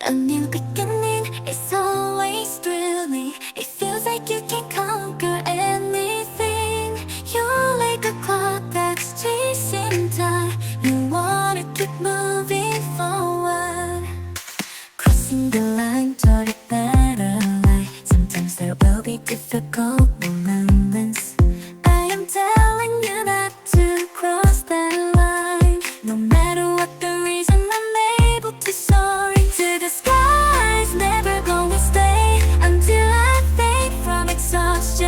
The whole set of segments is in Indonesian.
A new beginning is always thrilling. It feels like you can conquer anything. You're like a clock that's chasing time. You wanna keep moving forward. Crossing the line toward a better life. Sometimes there will be difficult moments. I am telling you not to cross that line. No matter what the reason, I'm able to soar into the skies. Never gonna stay until I fade from exhaustion.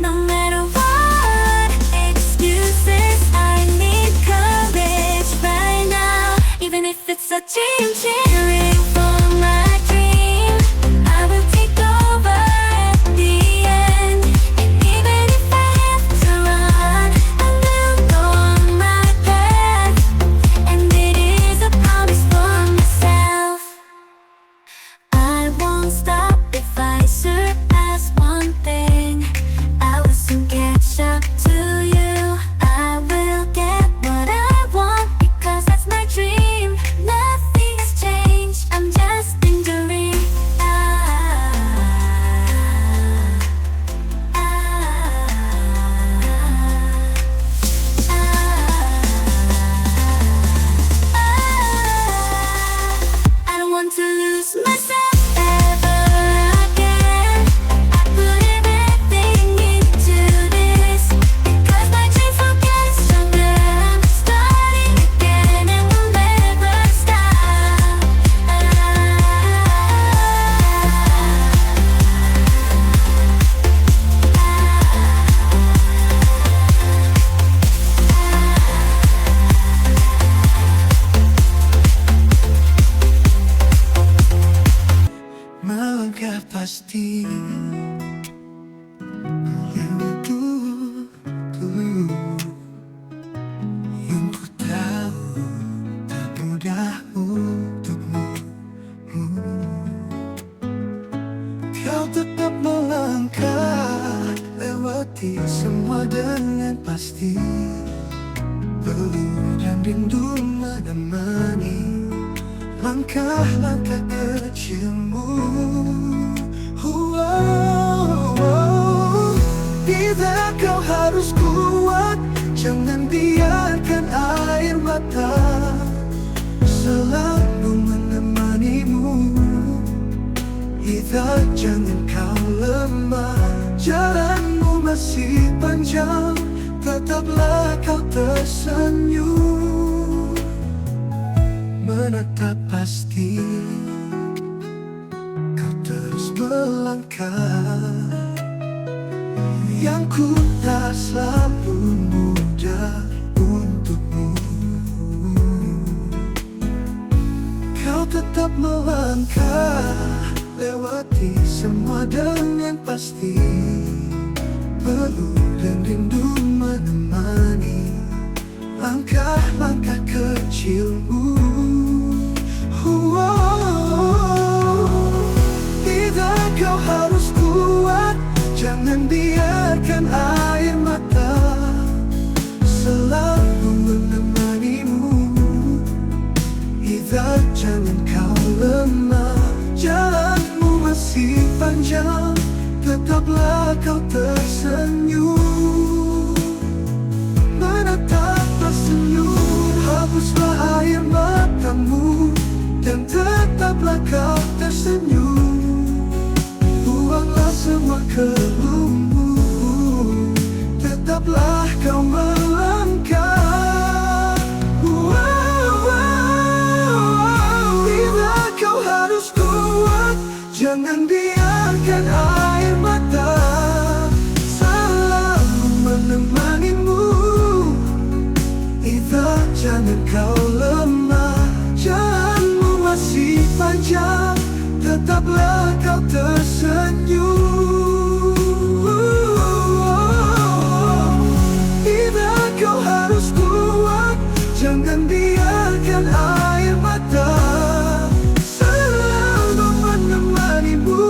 No matter what excuses, I need courage right now. Even if it's a dream, cheering for my dream, I will take over at the end. And even if I have to run, I will go on my path. And it is a promise for myself. I won't stop if I surpass one thing. I will soon catch up to you. I will get what I want because that's my dream. Nothing has changed, I'm just enduring. I don't want to lose myself ever again. I put everything into this because my dreams will get stronger. I'm starting again and will never stop. Melangkah pasti untuk yang ku tahu tak mudah untukmu. Kau tetap melangkah lewati semua dengan pasti. Peluk dan rindu menemani langkah-langkah kecilmu. Bila kau harus kuat, jangan biarkan air mata selalu menemanimu. Bila jangan kau lemah, jalanmu masih panjang. Tetaplah kau tersenyum, menatap pasti kau terus melangkah. Yang ku tak selalu mudah untukmu. Kau tetap melangkah lewati semua dengan pasti. Peluk dan rindu menemani langkah-langkah kecilmu. Bila kau harus kuat, jangan biarkan air mata selalu menemanimu. Bila jangan kau lemah, jalanmu masih panjang. Tetaplah kau tersenyum, menatap tersenyum. Hapuslah air matamu dan tetaplah kau tersenyum. Buanglah semua keluhmu, tetaplah kau melangkah. Bila kau harus kuat, jangan biarkan air mata selalu menemanimu. Bila jangan kau lemah, jalanmu masih panjang. Tetaplah kau tersenyum. Bila kau harus kuat, jangan biarkan air mata selalu menemanimu.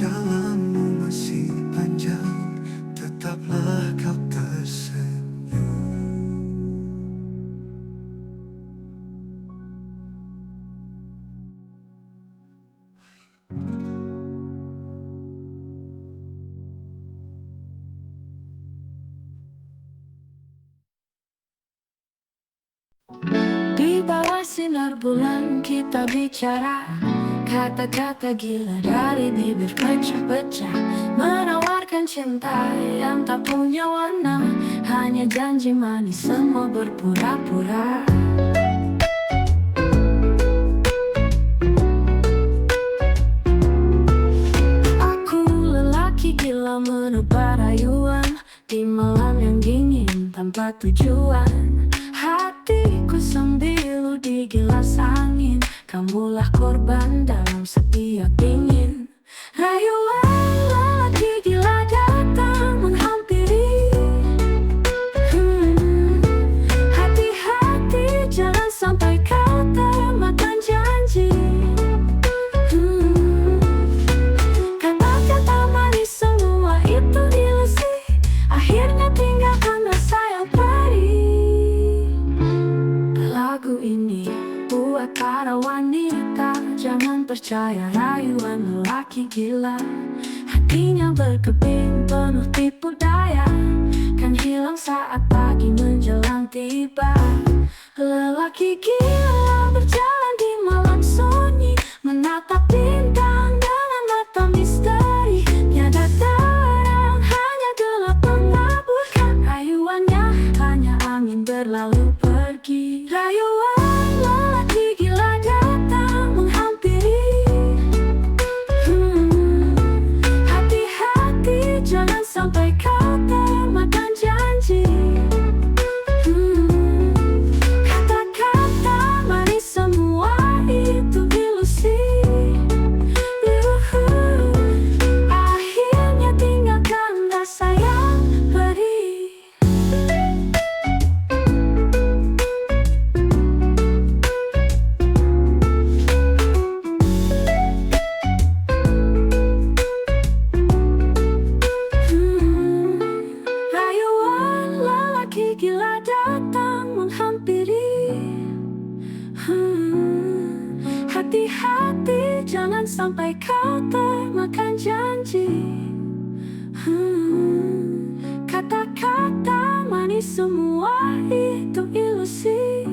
jalanmu masih panjang, tetaplah kau tersenyum. Di bawah sinar bulan kita bicara, kata-kata gila dari bibir pecah-pecah, menawarkan cinta yang tak punya warna, hanya janji manis semua berpura-pura. Aku lelaki gila menebar rayuan di malam yang dingin tanpa tujuan. Hatiku sembilu di gilas angin, kamulah korban dalam setiap dingin. Rayuan lelaki gila datang menghampiri. Hati-hati jangan sampai kau termakan janji. Kata-kata manis semua itu ilusi, akhirnya tinggalkan rasa yang perih. Lagu ini buat para wanita, jangan percaya rayuan lelaki gila. Hatinya berkeping penuh tipu daya, kan hilang saat pagi menjelang tiba. Lelaki gila berjalan di malam sunyi, menatap bintang dengan mata misteri. Tiada terang, hanya gelap mengaburkan, rayuannya hanya angin berlalu pergi. Rayuan lelaki gila datang menghampiri. Hati-hati jangan sampai kau termakan janji. Kata-kata manis semua itu ilusi. Akhirnya tinggalkan rasa yang perih. Rayuan lelaki gila datang menghampiri. Hati-hati jangan sampai kau termakan janji. Kata-kata manis semua itu ilusi.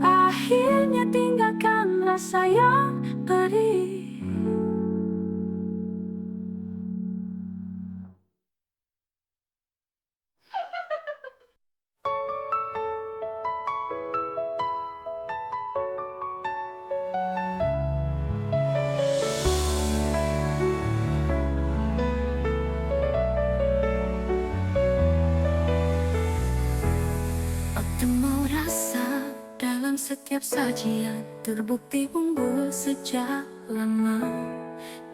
Akhirnya tinggalkan rasa yang perih. Temu rasa dalam setiap sajian, terbukti unggul sejak lama.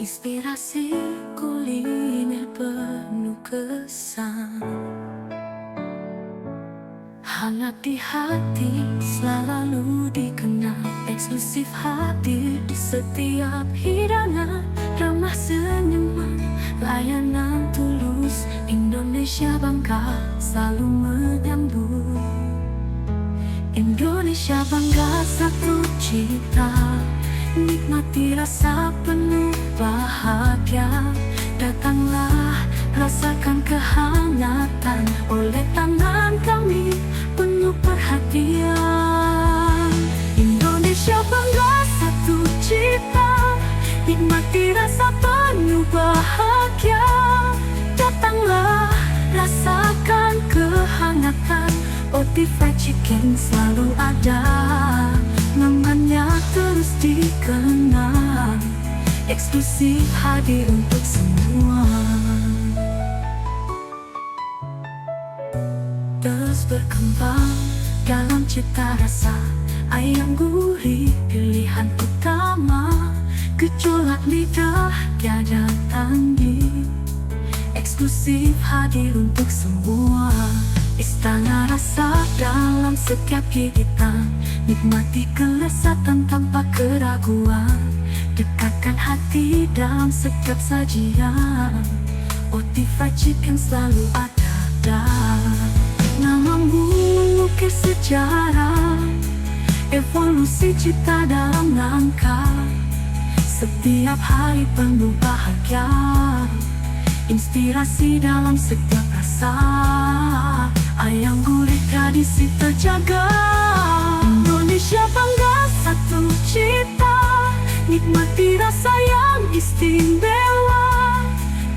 Inspirasi kuliner penuh kesan, hangat di hati selalu dikenal. Eksklusif hadir di setiap hidangan, ramah senyuman, layanan tulus. Indonesia bangga selalu menyambut. Indonesia bangga satu cita, nikmati rasa penuh bahagia. Datanglah rasakan kehangatan oleh tangan kami penuh perhatian. Indonesia bangga satu cita, nikmati rasa penuh bahagia. Datanglah rasakan kehangatan. Oti Fried Chicken selalu ada, namanya terus dikenang. Eksklusif hadir untuk semua. Terus berkembang dalam cita rasa, ayam gurih pilihan utama. Gejolak lidah tiada tanding, eksklusif hadir untuk semua. Istana rasa dalam setiap gigitan, nikmati kelezatan tanpa keraguan. Dekatkan dalam setiap sajian. Roti fried chicken selalu ada. Namamu mengukir sejarah, evolusi cipta dalam langkah. Setiap hari penuh bahagia, inspirasi dalam setiap rasa. Ayam gurih tradisi terjaga. Indonesia bangga satu cita, nikmati rasa yang istimewa.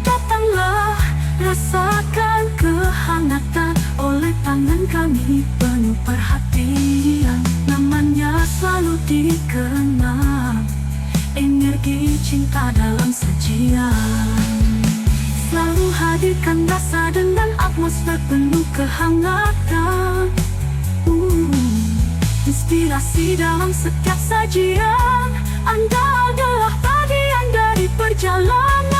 Datanglah, rasakan kehangatan, oleh tangan kami penuh perhatian. Namanya selalu dikenang, energi cinta dalam sajian. Selalu hadirkan rasa dengan atmosfer penuh kehangatan. Inspirasi dalam setiap sajian. Anda adalah bagian dari perjalanan.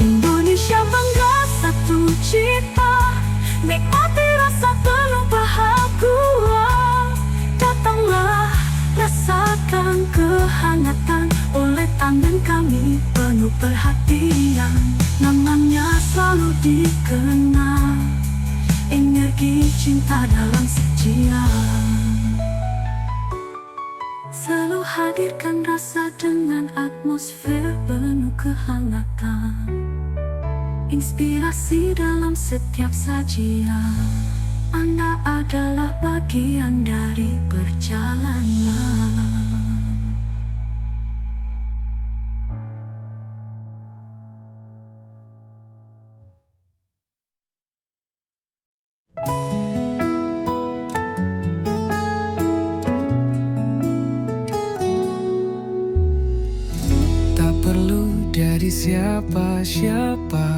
Indonesia bangga satu cita, nikmati rasa penuh bahagia. Datanglah, rasakan kehangatan, oleh tangan kami penuh perhatian. Namanya selalu dikenal, energi cinta dalam sajian. Selalu hadirkan rasa dengan atmosfer penuh kehangatan, inspirasi dalam setiap sajian. Anda adalah bagian dari perjalanan. Tak perlu dari siapa-siapa,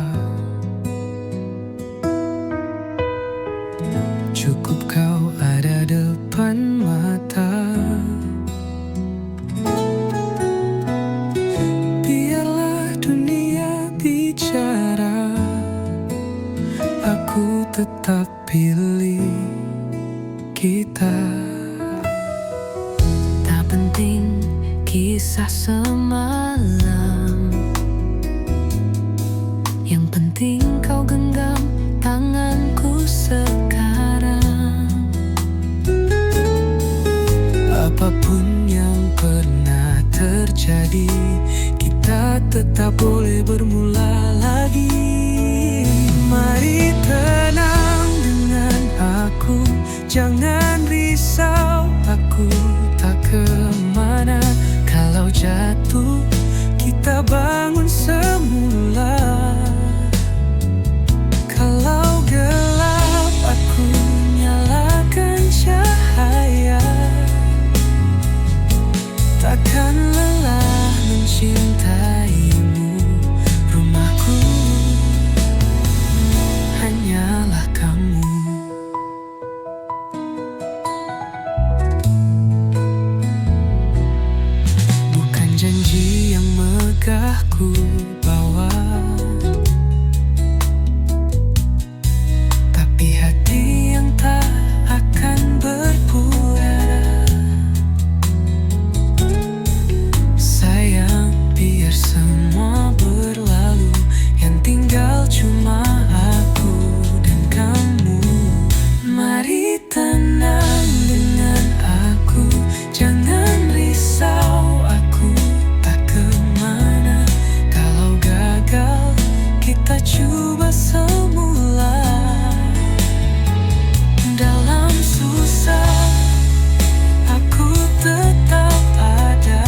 cukup kau ada depan mata. Biarlah dunia bicara, aku tetap pilih kita. Tak penting kisah semalam, yang penting kau genggam tanganku sekarang. Apapun yang pernah terjadi, kita tetap boleh bermula lagi. Mari tenang dengan aku, jangan risau, aku tak kemana. Kalau jatuh, kita bangun semula. Kalau gelap, aku nyalakan cahaya. Takkan lelah mencintaimu, rumahku hanyalah kamu. Bukan janji yang megah ku bawa, tapi hati yang tak akan berpura. Sayang, biar semua berlalu, yang tinggal cuma aku dan kamu. Mari tenang dengan aku, jangan risau, aku tak kemana. Kalau gagal, kita coba semula. Dalam susah, aku tetap ada.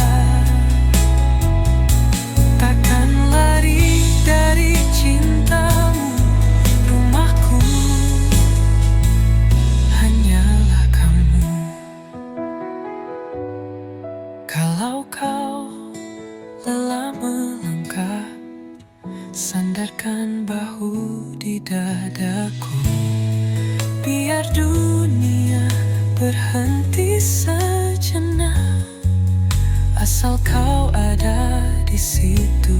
Takkan lari dari cintamu, rumahku hanyalah kamu. Kalau kau lelah melangkah, sandarkan bahu di dadaku. Biar dunia berhenti sejenak, asal kau ada di situ.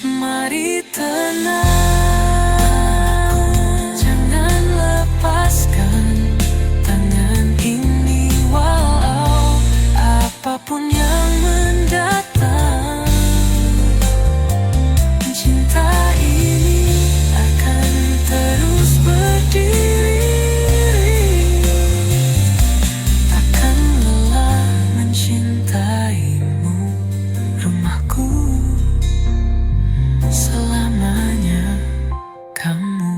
Mari tenang, jangan lepaskan tangan ini walau apapun yang mendatang. Cinta ini akan terus berdiri, takkan lelah mencintaimu, rumahku selamanya kamu.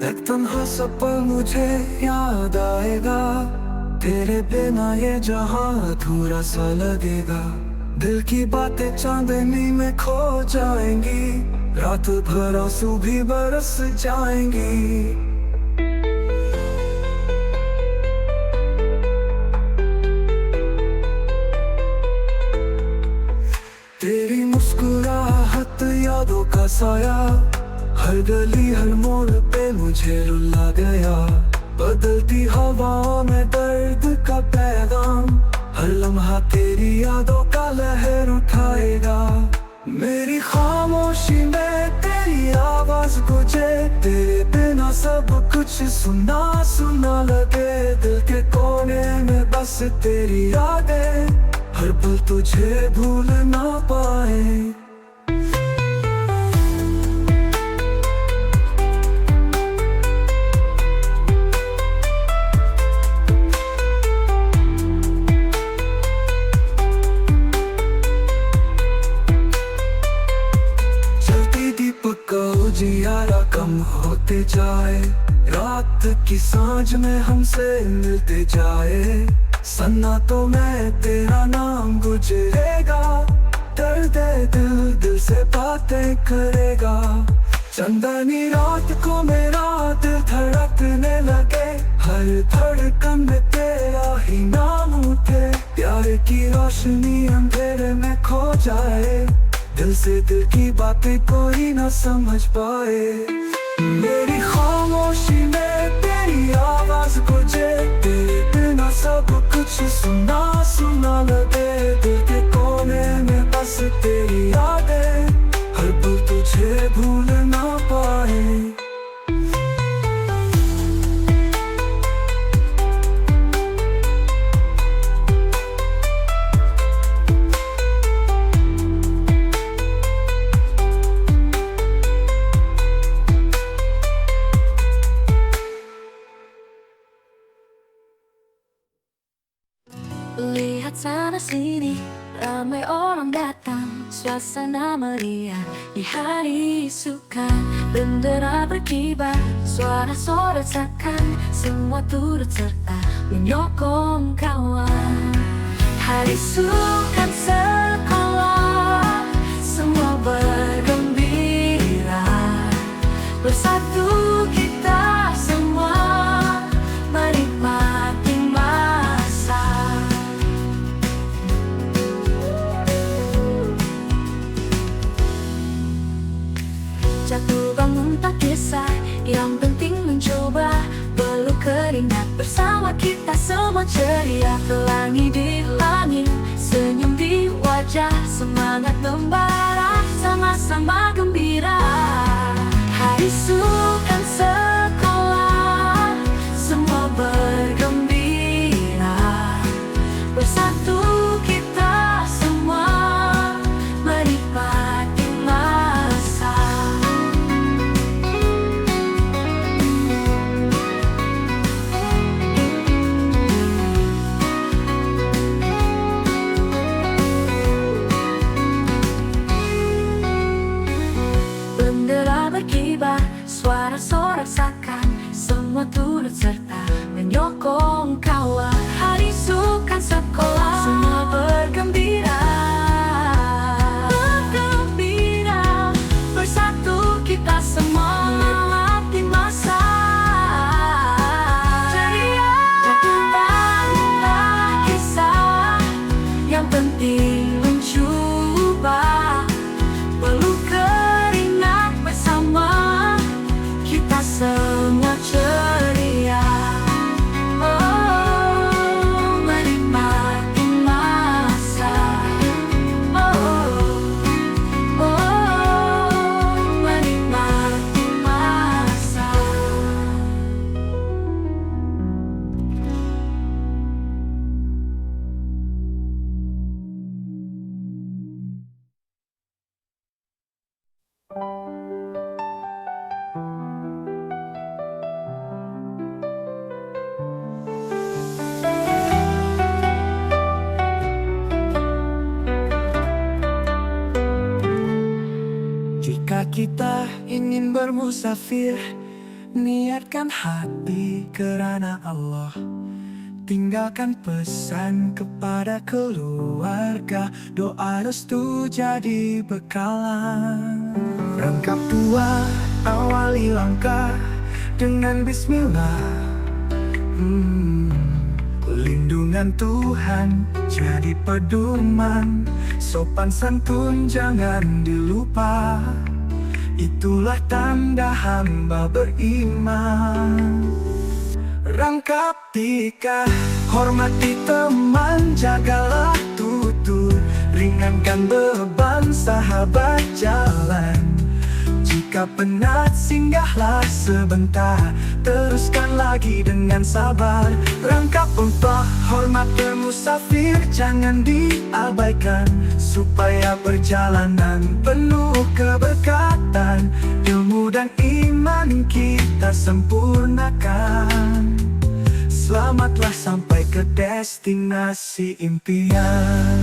एक तन्हा सा पल मुझे याद आएगा, तेरे बिना ये जहां अधूरा सा लगेगा। दिल की बातें चांदनी में खो जाएंगी, रात भर आंसू भी बरस जाएंगी। तेरी मुस्कुराहट यादों का साया, हर गली हर मोड़ पे मुझे रुला गया। बदलती हवाओं में दर्द का पैगाम, हर लम्हा तेरी यादों का लहर उठाएगा। मेरी खामोशी में तेरी आवाज गुजे, तेरे बिना सब कुछ सुना सुना लगे। दिल के कोने में बस तेरी यादें, हर पल तुझे भूल ना पाए। उजियारा कम होते जाए, रात की सांझ में हमसे मिलते जाए। सन्नाटों में तेरा नाम गुजरेगा, दर्द दिल दिल से बातें करेगा। चंदनी रात को मेरा दिल धड़कने लगे, हर धड़कन में तेरा ही नाम उठे। प्यार की रोशनी अंधेरे में खो जाए, दिल से दिल की बातें कोई ना समझ पाए। मेरी खामोशी में तेरी आवाज गुजे, तेरे बिना सब कुछ सुना सुना लगे। दिल के कोने में बस तेरी यादें, हर पल तुझे भूल ना पाए। Lihat sana sini, ramai orang datang, suasana meriah di hari suka. Bendera berkibar, suara sorakan, semua turut serta menyokong kawan. Hari sukan sekolah, semua bergembira, bersatu kita semua menikmati masa. Jatuh bangun tak kisah, yang penting mencoba. Peluk keringat bersama kita semua ceria. Pelangi di langit, senyum di wajah, semangat membara, sama-sama gembira. Hari sukan sekolah, semua bergembira, bersatu kita semua menikmati masa. Jika kita ingin bermusafir, niatkan hati kerana Allah. Tinggalkan pesan kepada keluarga, doa restu jadi bekalan. Rangkap tua, awali langkah dengan bismillah. Lindungan Tuhan jadi pedoman, sopan santun jangan dilupa. Itulah tanda hamba beriman. Rangkap tika, hormati teman, jagalah tutur, ringankan beban sahabat jalan. Jika penat singgahlah sebentar, teruskan lagi dengan sabar. Rangkap untuk hormat bermusafir jangan diabaikan, supaya perjalanan penuh keberkatan, ilmu dan iman kita sempurnakan. Selamatlah sampai ke destinasi impian.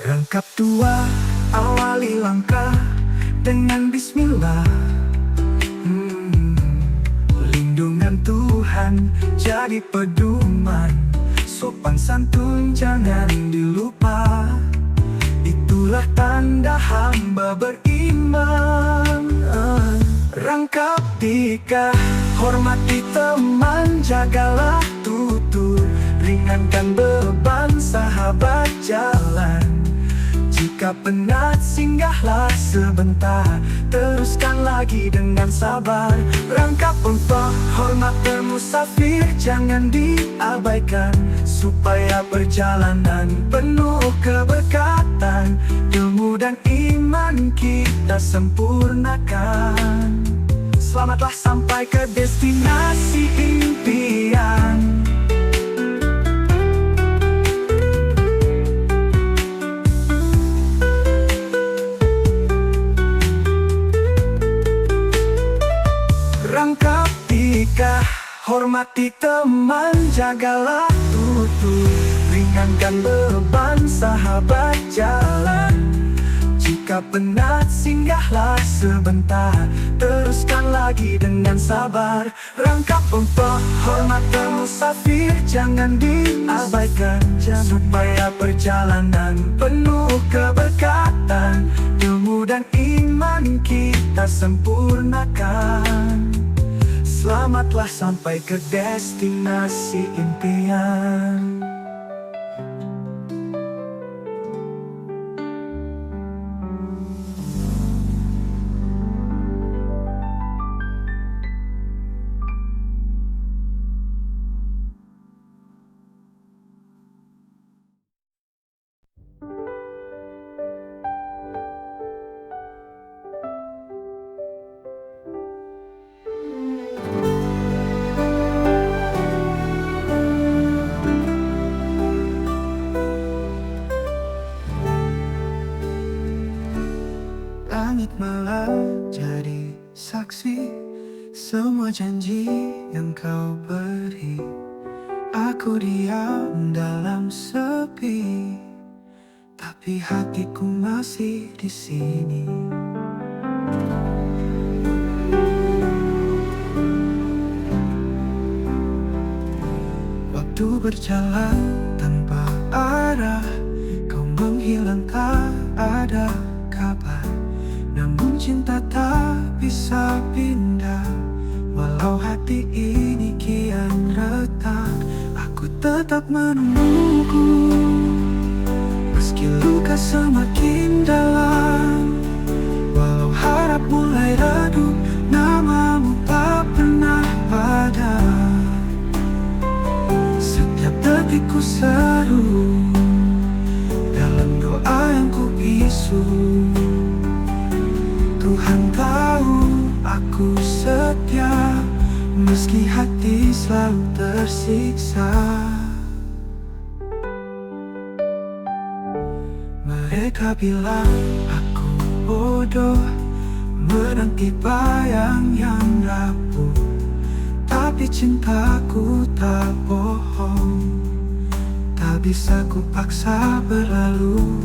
Rangkap tua, awali langkah dengan bismillah. Lindungan Tuhan jadi pedoman, sopan santun jangan dilupa. Itulah tanda hamba beriman. Rangkap tika, hormati teman, jagalah tutur, ringankan beban sahabat jalan. Jika penat singgahlah sebentar, teruskan lagi dengan sabar. Rangkap untuk hormat bermusafir jangan diabaikan, supaya perjalanan penuh keberkatan, ilmu dan iman kita sempurnakan. Selamatlah sampai ke destinasi impian. Rangkap tika, hormati teman, jagalah tutur, ringankan beban sahabat jalan. Jika penat singgahlah sebentar, teruskan lagi dengan sabar. Rangkap untuk hormat bermusafir jangan diabaikan, supaya perjalanan penuh keberkatan, ilmu dan iman kita sempurnakan. Selamatlah sampai ke destinasi impian. Langit malam jadi saksi semua janji yang kau beri. Aku diam dalam sepi, tapi hatiku masih di sini. Waktu berjalan tanpa arah, kau menghilang tak ada kabar. Namun cinta tak bisa pindah, walau hati ini kian retak. Aku tetap menunggu, meski luka semakin dalam. Walau harap mulai redup, namamu tak pernah padam. Setiap detik ku seru dalam doa yang ku bisu. Tuhan tahu aku setia, meski hati selalu tersiksa. Mereka bilang aku bodoh, menanti bayang yang rapuh. Tapi cintaku tak bohong, tak bisa ku paksa berlalu.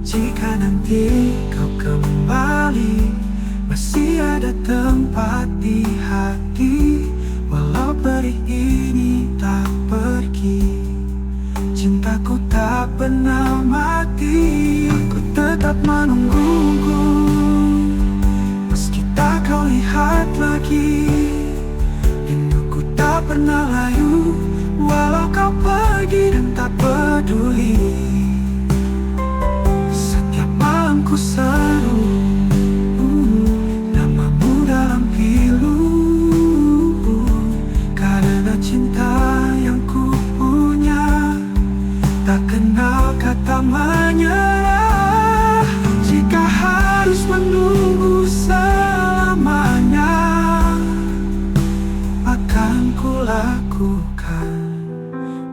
Jika nanti kau kembali, masih ada tempat di hati. Walau perih ini tak pergi, cintaku tak pernah mati. Aku tetap menunggumu, meski tak kau lihat lagi. Rinduku tak pernah layu, walau kau pergi dan tak peduli. Setiap malam ku seru namamu dalam pilu, karena cinta yang ku punya tak kenal kata menyerah. Jika harus menunggu selamanya, akan ku lakukan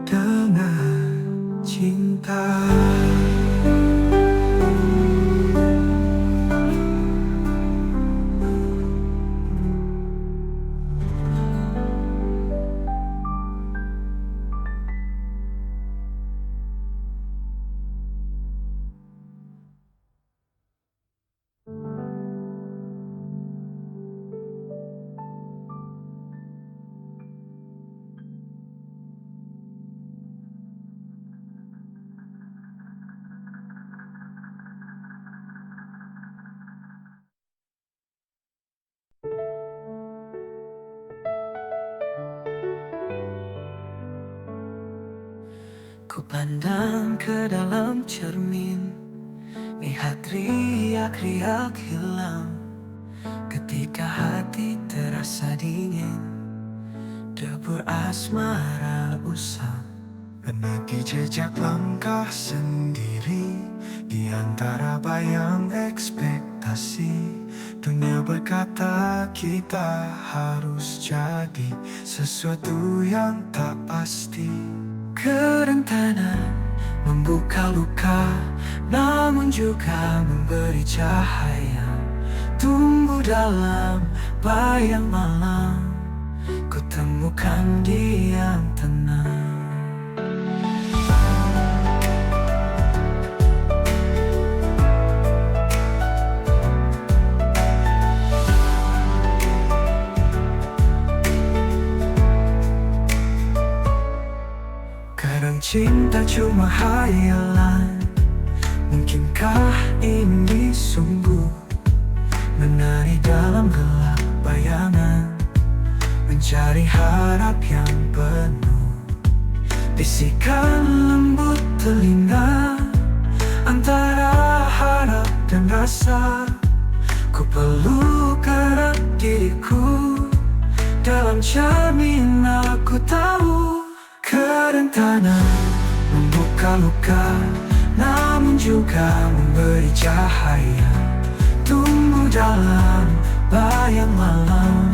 dengan cinta. Ku pandang ke dalam cermin, lihat riak-riak hilang. Ketika hati terasa dingin, debur asmara usang. Menagi jejak langkah sendiri di antara bayang ekspektasi. Dunia berkata kita harus jadi sesuatu yang tak pasti. Kerentanan membuka luka, namun juga memberi cahaya. Tumbuh dalam bayang malam, ku temukan dia yang tenang. Kadang cinta cuma hayalan, mungkinkah ini sungguh? Menari dalam gelap bayangan, mencari harap yang penuh. Bisikan lembut telinga, antara harap dan rasa. Ku peluk erat diriku, dalam cermin aku tahu. Kerentanan membuka luka, namun juga memberi cahaya. Tumbuh dalam bayang malam,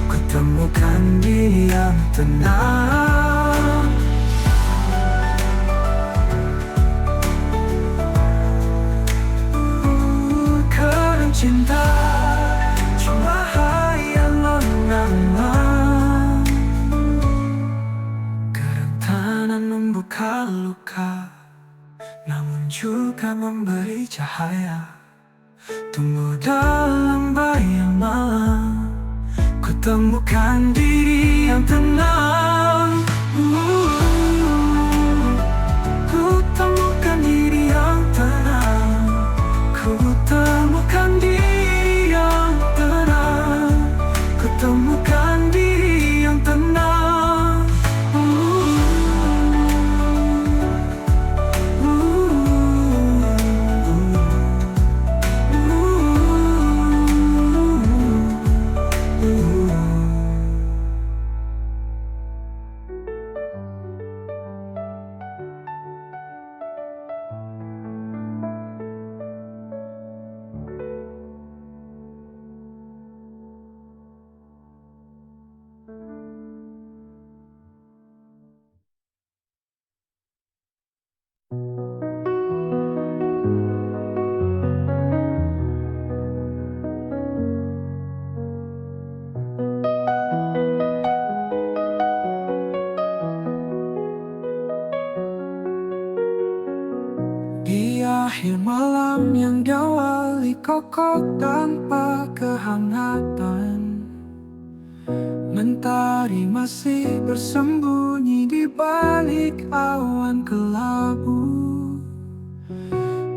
ku temukan dia yang tenang. Kadang cinta cuma hayalan, kerentanan membuka luka, namun juga memberi cahaya. Tumbuh dalam bayang malam, ku temukan diri yang tenang. Ku temukan diri yang tenang. Ku temukan diri yang tenang. Ku temukan diri yang tenang. Berakhir malam yang diawali kokoh tanpa kehangatan. Mentari masih bersembunyi di balik awan kelabu.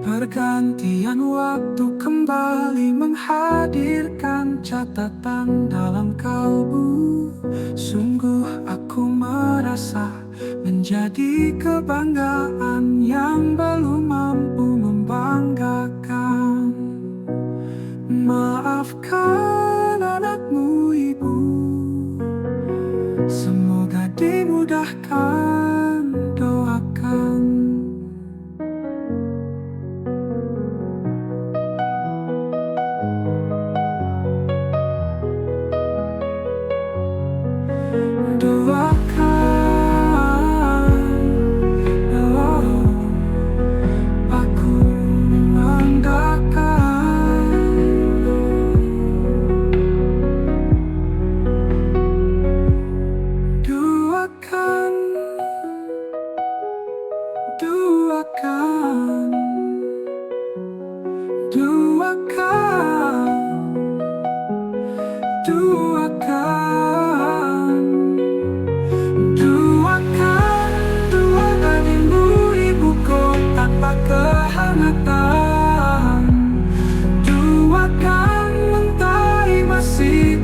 Pergantian waktu kembali menghadirkan catatan dalam kalbu. Sungguh aku merasa menjadi kebanggaan yang belum mampu membanggakan. Maafkan anakmu ibu, semoga dimudahkan, doakan.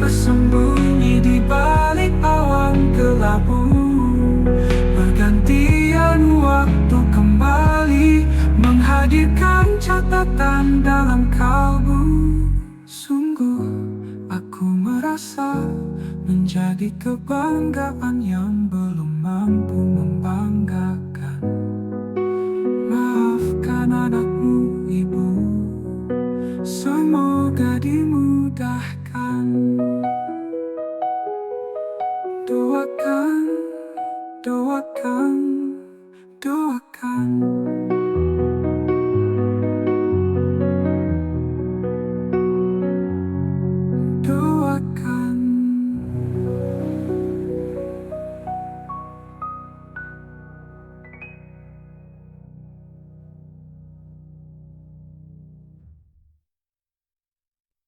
Bersembunyi di balik awan kelabu. Pergantian waktu kembali menghadirkan catatan dalam kalbu. Sungguh aku merasa menjadi kebanggaan yang belum mampu membanggakan. Maafkan anakmu ibu, semoga dimudahkan. Doakan, doakan, doakan. Doakan.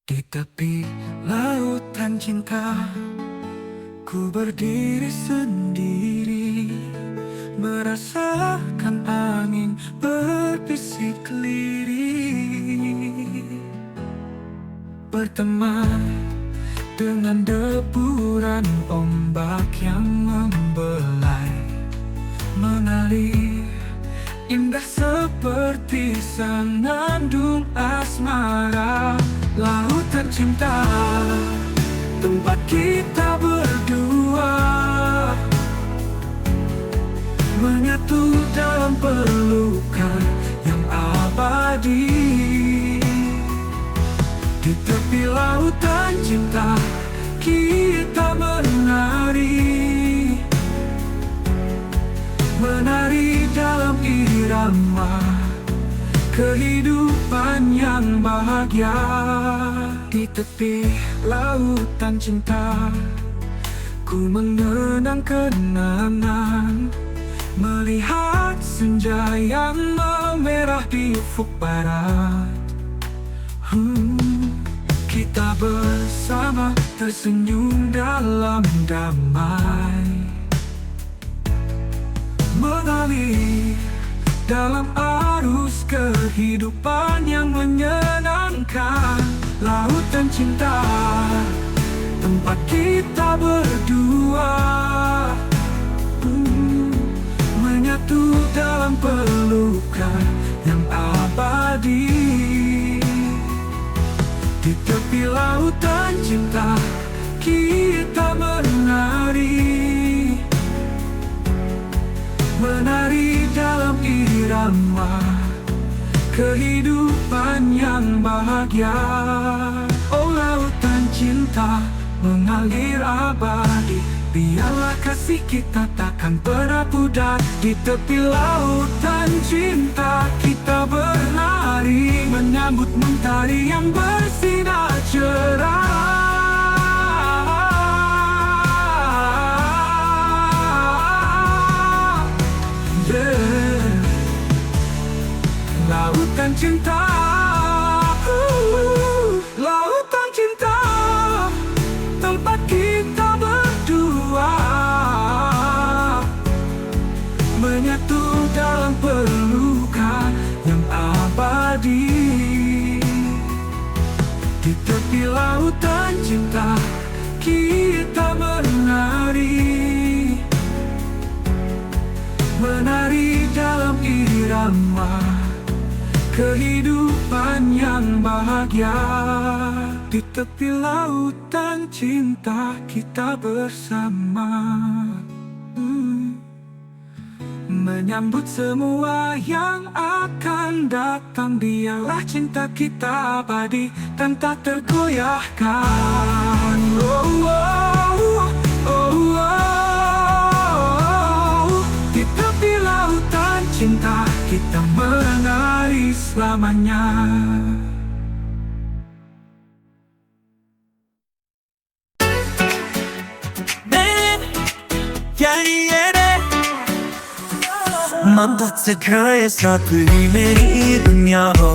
Di tepi lautan cinta, ku berdiri sendiri, merasakan angin berbisik lirih. Berteman dengan deburan ombak yang membelai, mengalir indah seperti senandung asmara. Lautan cinta, tempat kita berdua menyatu dalam pelukan yang abadi. Di tepi lautan cinta kita menari, menari dalam irama kehidupan yang bahagia. Di tepi lautan cinta, ku mengenang kenangan, melihat senja yang memerah di ufuk barat. Kita bersama tersenyum dalam damai, mengalir dalam arus kehidupan yang menyenangkan. Lautan cinta, tempat kita berdua menyatu dalam pelukan yang abadi. Di tepi lautan cinta kita menari, menari dalam irama kehidupan yang bahagia. Oh lautan cinta mengalir abadi, biarlah kasih kita takkan pernah pudar. Di tepi lautan cinta kita berlari, menyambut mentari yang bersinar cerah. Lautan cinta, lautan cinta, tempat kita berdua menyatu dalam pelukan yang abadi. Di tepi lautan cinta kita menari, menari dalam irama kehidupan yang bahagia. Di tepi lautan cinta kita bersama, menyambut semua yang akan datang. Dialah cinta kita abadi dan tak tergoyahkan. Oh, oh, oh, oh. Di tepi lautan cinta kita menari selamanya. मोहब्बत से खाए साथ ही मेरी दुनिया हो।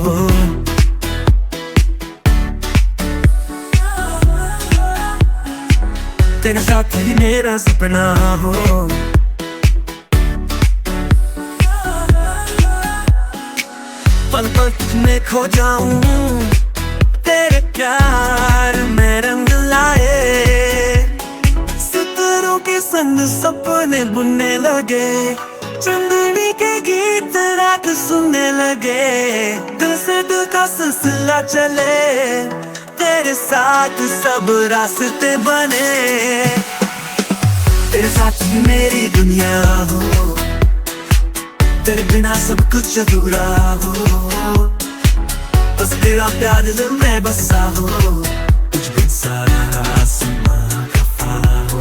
तेरे साथ ही मेरा सपना हो। पल पल में खो जाऊं, तेरे प्यार में रंग लाए। सितारों के संग सपने बुनने लगे, चंदनी के गीत रात सुनने लगे। दिल से दिल का सिलसिला चले, तेरे साथ सब रास्ते बने। तेरे साथ ही मेरी दुनिया हो, तेरे बिना सब कुछ अधूरा हो। बस तेरा प्यार दिल में बसा हो, कुछ भी सारा आसमां का फाला हो।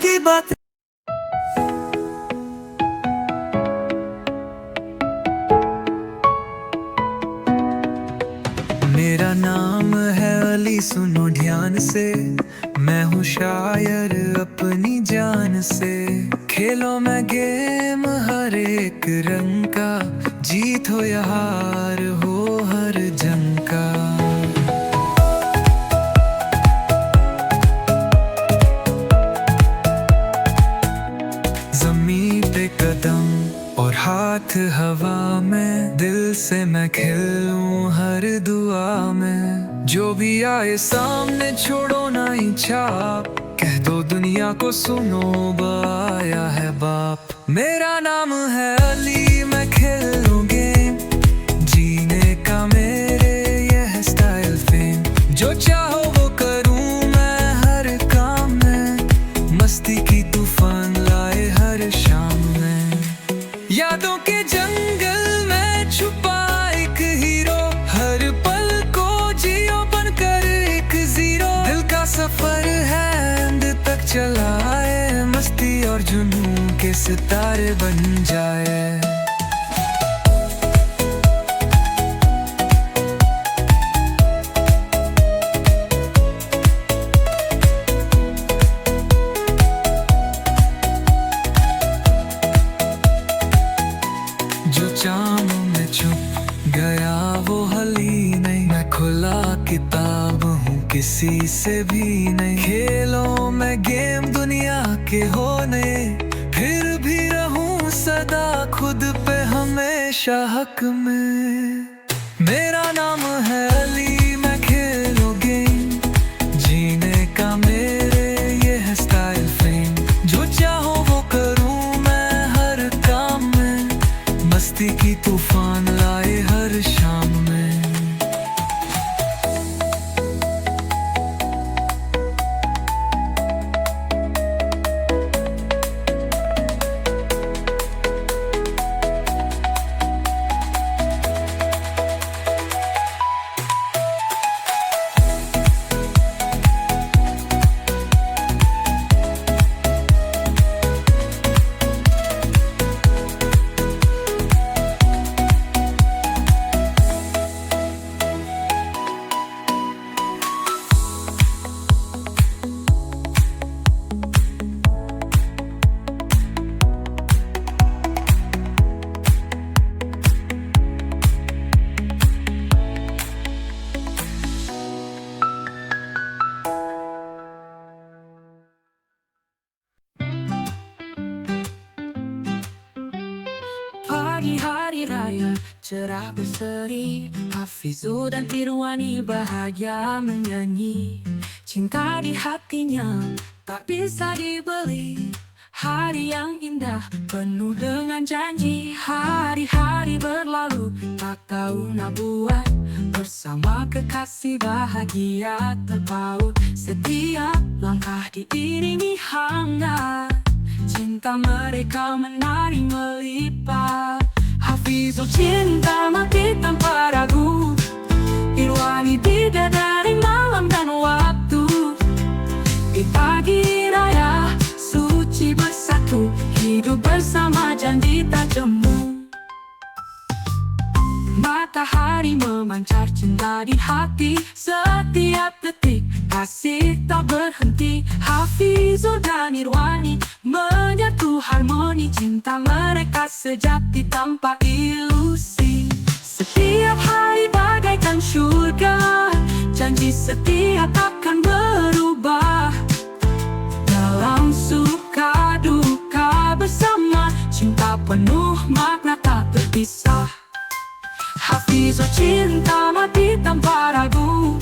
की बात मेरा नाम है अली, सुनो ध्यान से। मैं हूँ शायर अपनी जान से। खेलो मैं गेम हर एक रंग का, जीत हो या हार हो हर जंग का। कदम और हाथ हवा में, दिल से मैं खिलूं हर दुआ में। जो भी आए सामने छोड़ो ना ही छाप, कह दो दुनिया को सुनो आया है बाप। मेरा नाम है अली, मैं खेलूं गेम, जीने का मेरे ये है स्टाइल फेम। जो चाहो वो करूं मैं हर काम में, मस्ती की तूफान लाए हर शाम में। यादों के जंगल में छुपा एक हीरो, हर पल को जियो बनकर एक जीरो। दिल का सफर है अंत तक चलाए, मस्ती और जुनून के सितारे बन जाए। जामों में छुप गया वो हली नहीं, मैं खुला किताब हूँ किसी से भी नहीं। खेलों मैं गेम दुनिया के होने, फिर भी रहूं सदा खुद पे हमेशा हक में। मेरा नाम है अली, मैं खेलूं गेम, जीने का मेरे ये है स्टाइल फेम। जो चाहो वो करूं मैं हर काम में, मस्ती की तूफान लाए हर शाम में। hari raya cerah berseri, Hafizu dan Irwani bahagia menyanyi. Cinta di hatinya tak bisa dibeli. Hari yang indah penuh dengan janji. Hari-hari berlalu tak tahu nak buat, bersama kekasih bahagia terpaut. Setiap langkah diiringi hangat, cinta mereka menari melipat. Hafizu cinta mati tanpa ragu, Irwani bidadari malam dan waktu. Di pagi raya suci bersatu, hidup bersama janji tak jemu. Matahari memancar cinta di hati, setiap detik kasih tak berhenti. Hafizu dan Irwani menyatu harmoni, cinta mereka sejati tanpa ilusi. Setiap hari bagaikan surga, janji setia takkan berubah. Dalam suka duka bersama, cinta penuh makna tak terpisah. Hafizu cinta mati tanpa ragu,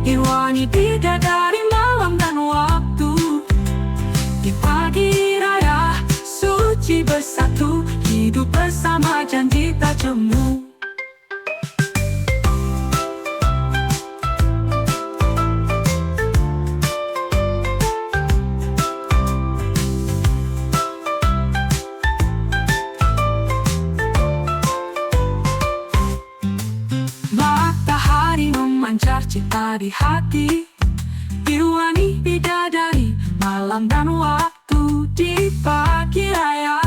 Irwani bidadari malam dan waktu. Di pagi raya suci bersatu, hidup bersama janji tak jemu. Matahari memancar cinta di hati, Irwani bidadari malam dan waktu. Di pagi raya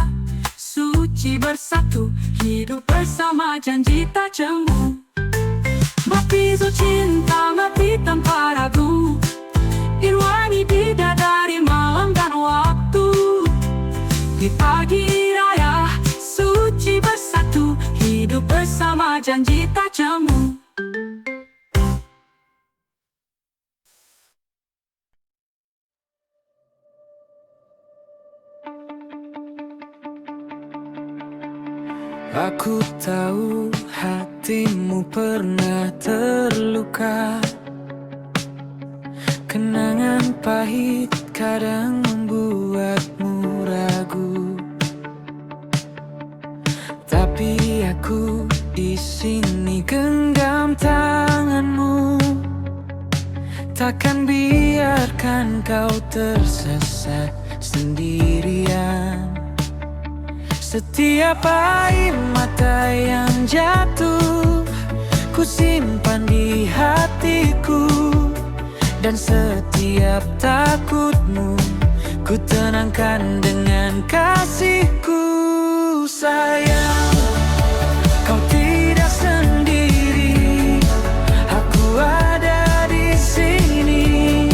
suci bersatu, hidup bersama janji tak jemu. Hafizu cinta mati tanpa ragu, Irwani bidadari malam dan waktu. Di pagi raya suci bersatu, hidup bersama janji tak jemu. Aku tahu hatimu pernah terluka, kenangan pahit kadang membuatmu ragu. Tapi aku di sini genggam tanganmu, takkan biarkan kau tersesat sendirian. Setiap air mata yang jatuh ku simpan di hatiku, dan setiap takutmu ku tenangkan dengan kasihku. Sayang, kau tidak sendiri, aku ada di sini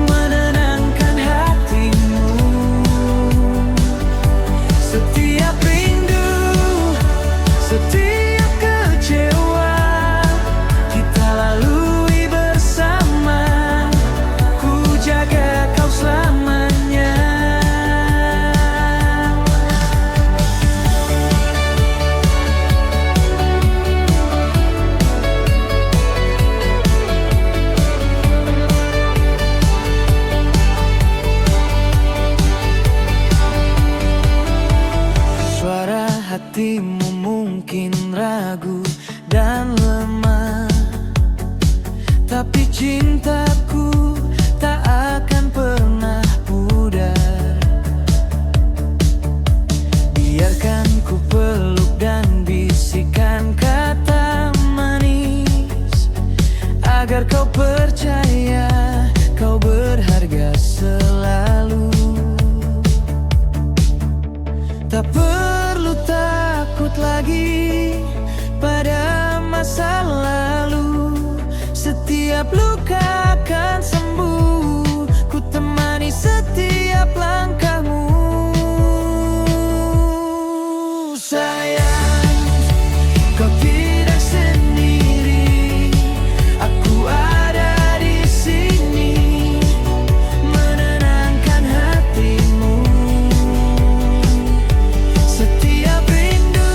menenangkan hatimu. Setiap rindu, setiap kecewa kita lalui bersama, ku jaga kau selamanya. Suara hatimu mungkin ragu dan lemah, tapi cintaku tak akan pernah pudar. Biarkan ku peluk dan bisikan kata manis, agar kau percaya kau berharga selalu. Tak perlu takut lagi pada masa lalu, setiap luka akan sembuh, ku temani setiap langkahmu. Sayang, kau tidak sendiri, aku ada di sini menenangkan hatimu. Setiap rindu,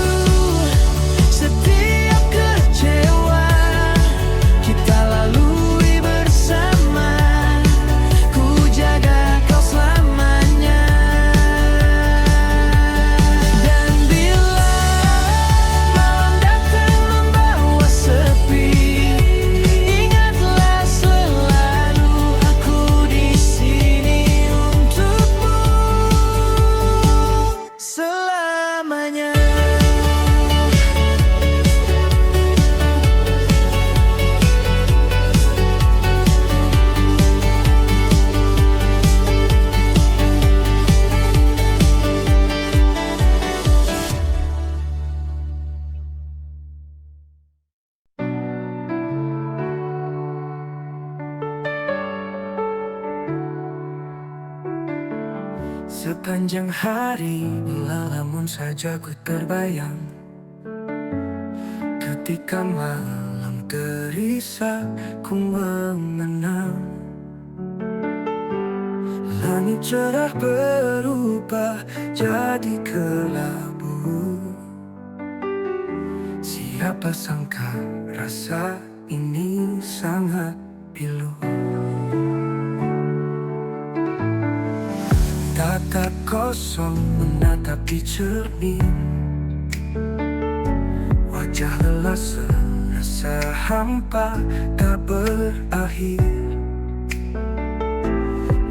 Sepanjang hari lamun saja ku terbayang, ketika malam gelisah ku mengenang, langit cerah berubah jadi kelabu. Siapa sangka rasa ini sangat pilu. Tatap kosong menatap di cermin, wajah lelah serasa hampa tak berakhir.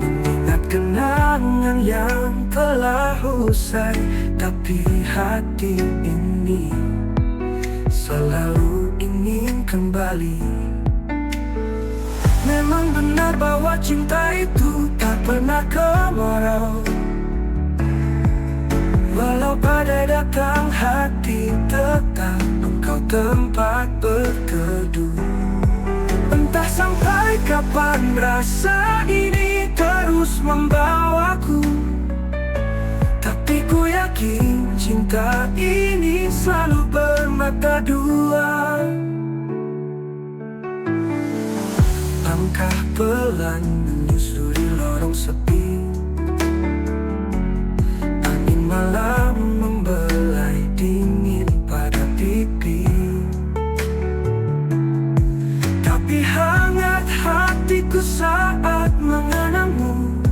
Mengingat kenangan yang telah usai, tapi hati ini selalu ingin kembali. Memang benar bahwa cinta itu tak pernah kemarau. Walau badai datang, hati tetap engkau tempat berteduh. Entah sampai kapan rasa ini terus membawaku, tapi ku yakin cinta ini selalu bermata dua. Langkah pelan menyusuri lorong sepi, angin malam membelai dingin pada pipi, tapi hangat hatiku saat mengenangmu.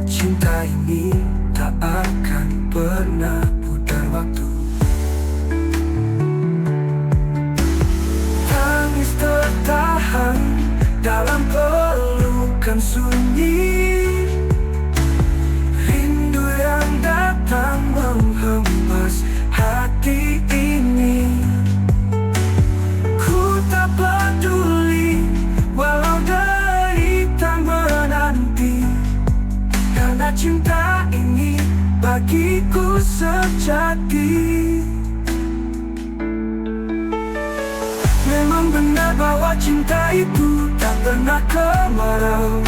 Cinta ini tak akan pernah pudar waktu. Tangis tertahan dalam pelukan sunyi, rindu yang datang menghempas hati ini. Ku tak peduli walau derita menanti, karena cinta ini bagiku sejati. Memang benar bahwa cinta itu tak pernah kemarau.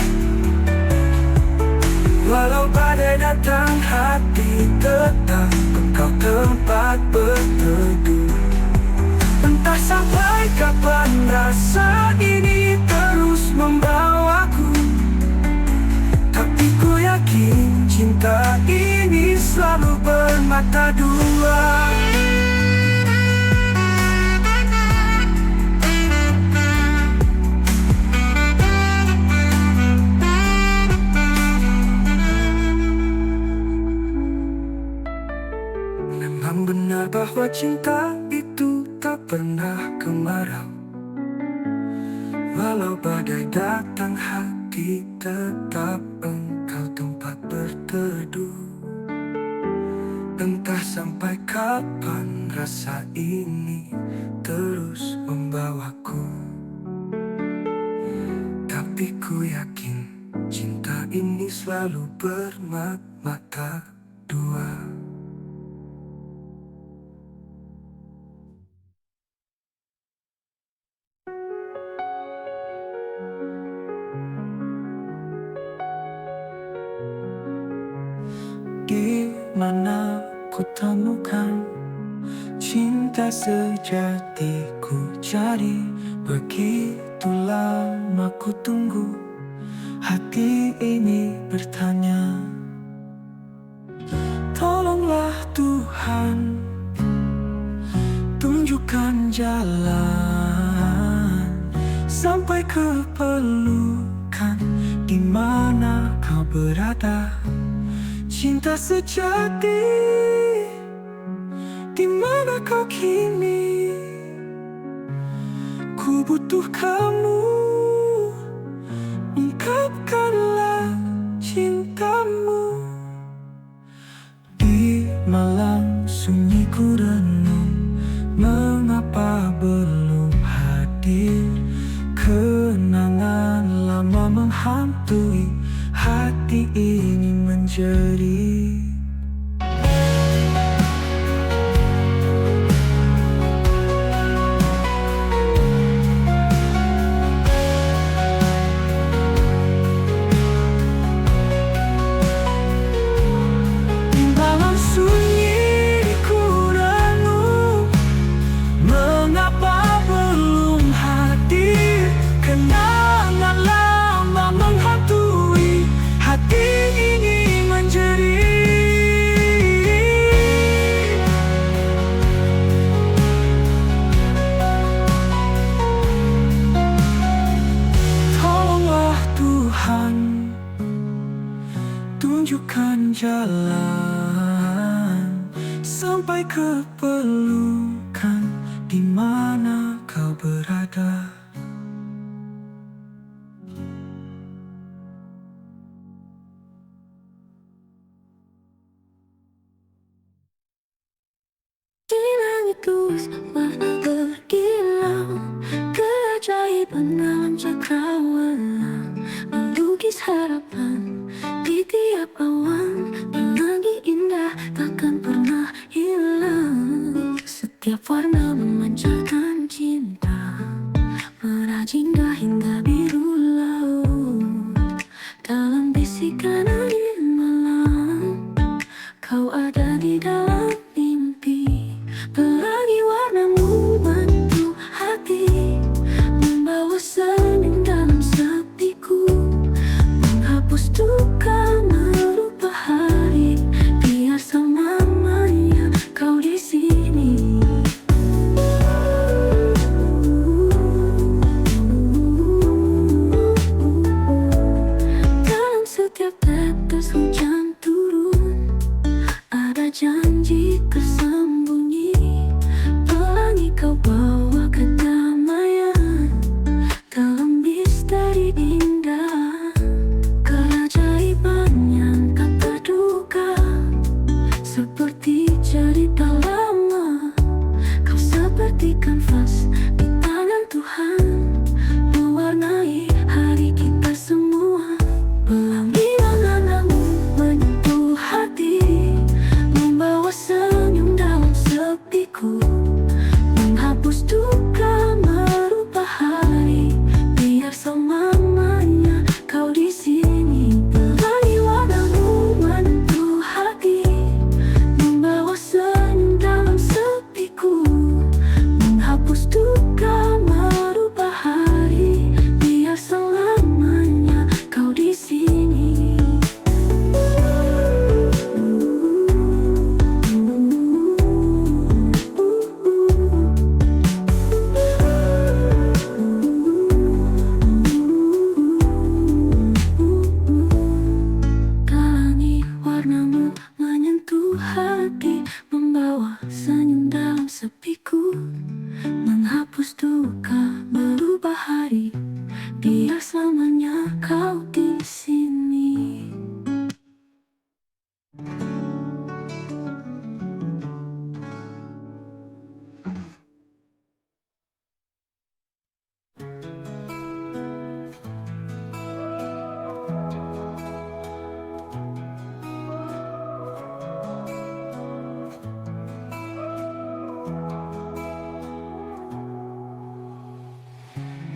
Walau badai datang, hati tetap engkau tempat berteduh. Entah sampai kapan rasa ini terus membawaku, tapi ku yakin cinta ini selalu bermata dua. Memang benar bahwa cinta itu tak pernah kemarau. Walau badai datang, hati tetap engkau tempat berteduh. Entah sampai kapan rasa ini terus membawaku, tapi ku yakin cinta ini selalu bermata dua. Di mana ku temukan cinta sejati ku cari, begitu lama ku tunggu, hati ini bertanya. Tolonglah Tuhan, tunjukkan jalan sampai ke pelukan di mana kau berada. Cinta sejati, di mana kau kini? Ku butuh kamu, ungkapkanlah cintamu. Di malam sunyi ku renung, mengapa belum hadir? Kenangan lama menghantui hati ini menjadi. sampai ke pelukan di mana kau berada. Di langit luas warna berkilau, keajaiban dalam cakrawala, melukis harapan di tiap awan. Pelangi indah takkan pernah hilang. Setiap warna memancarkan cinta, merah jingga hingga biru laut. Dalam bisikan angin malam, kau ada di dalam mimpi. Pelangi warnamu bantu hati, membawa senyum dalam sepiku, menghapus duka, merubah hari, biar selamanya kau di sini. Dalam setiap tetes hujan turun, ada janji tersembunyi. Pelangi kau bawa kedamaian dalam misteri indah. Keajaiban yang tak terduga, seperti cerita lama. Kau seperti kanvas di tangan Tuhan, mewarnai hari kita semua. Pelangi warnamu menyentuh hati, membawa senyum dalam sepiku, menghapus duka, merubah hari, biar selamanya kau di sini. Pelangi warnamu menyentuh hati, membawa senyum dalam sepiku, menghapus duka, merubah hari, biar selamanya kau di sini. Pelangi warnamu menyentuh hati, membawa senyum dalam sepiku, menghapus duka, merubah hari, biar selamanya kau di sini.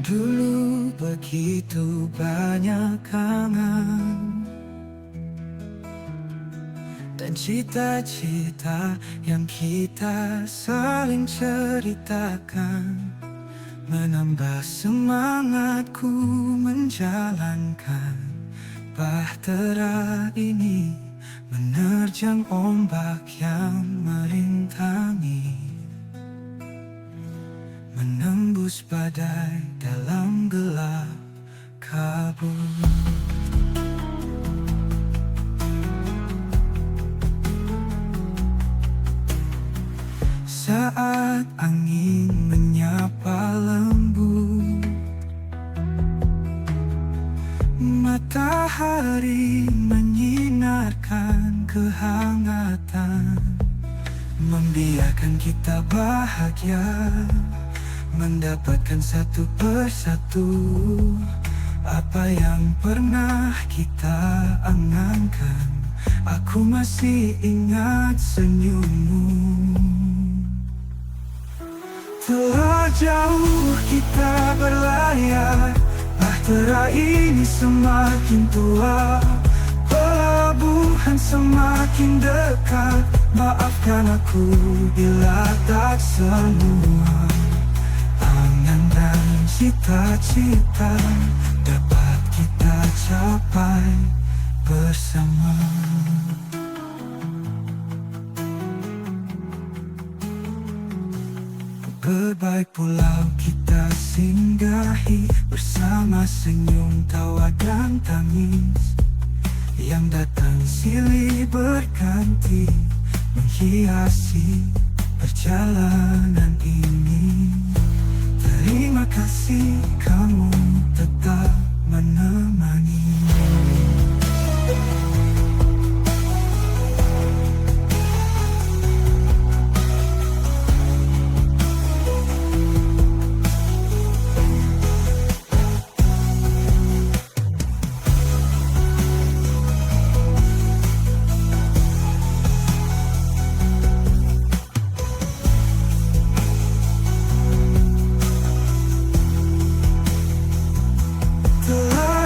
Dulu begitu banyak kangen dan cita-cita yang kita saling ceritakan, menambah semangatku menjalankan bahtera ini, menerjang ombak yang merintangi, menembus badai dalam gelap kabut. Saat angin menyapa lembut, matahari menyinarkan kehangatan, membiarkan kita bahagia, mendapatkan satu persatu apa yang pernah kita angankan. Aku masih ingat senyummu. Telah jauh kita berlayar, bahtera ini semakin tua, pelabuhan semakin dekat. Maafkan aku bila tak semua angan dan cita-cita dapat kita capai bersama. Berbaik pulau kita singgahi, bersama senyum, tawa dan tangis, yang datang silih berganti, menghiasi perjalanan ini. Terima kasih kamu tetap menemani.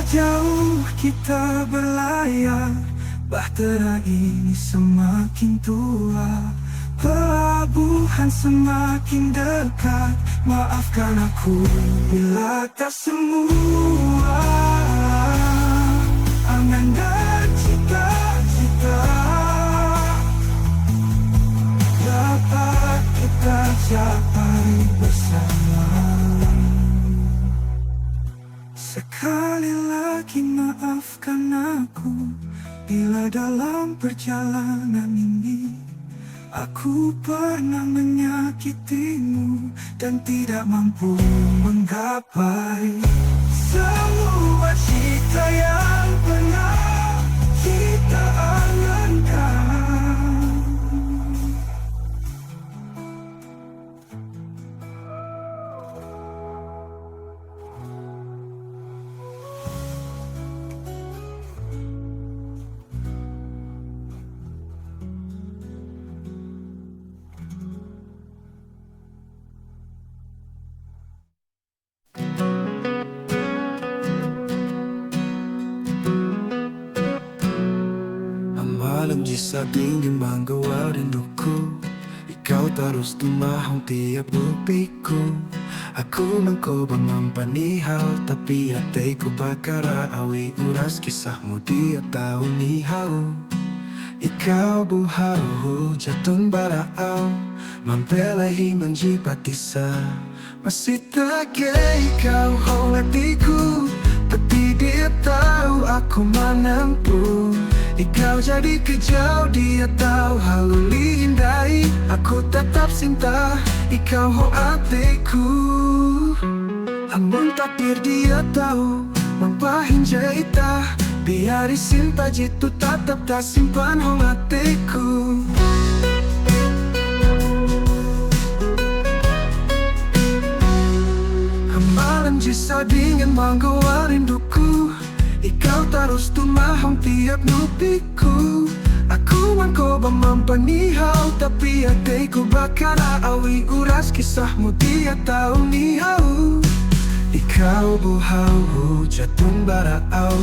Jauh kita berlayar, bahtera ini semakin tua, pelabuhan semakin dekat. Maafkan aku bila tak semua angan dan cita-cita dapat kita capai bersama. Sekali lagi maafkan aku bila dalam perjalanan ini aku pernah menyakitimu dan tidak mampu menggapai semua cita yang pernah kita angankan. Malam jisa dingin menggawa rinduku, Ikau terus tumahong tiap lupiku. Aku mencoba mempanihau, tapi hatiku bakara awi uras kisahmu dia tahu nihau. Ikau buhau jatun barau, mempelahi menjibatisa. Masih tegak ikau hatiku, tapi dia tahu aku menempuh. Ikau jadi kejauh, dia tahu halu lindai. Aku tetap cinta, ikau hatiku. Amun takdir dia tahu, mampahin jaita. Biari cinta jitu tetap tak simpan hatiku. Malam jisa dingin menggawa rinduku, Ikau terus tumahong tiap nupiku. Aku mencoba mempanihau, tapi hatiku bakara awi uras kisahmu dia tahu nihau. Ikau buhau jatun barau,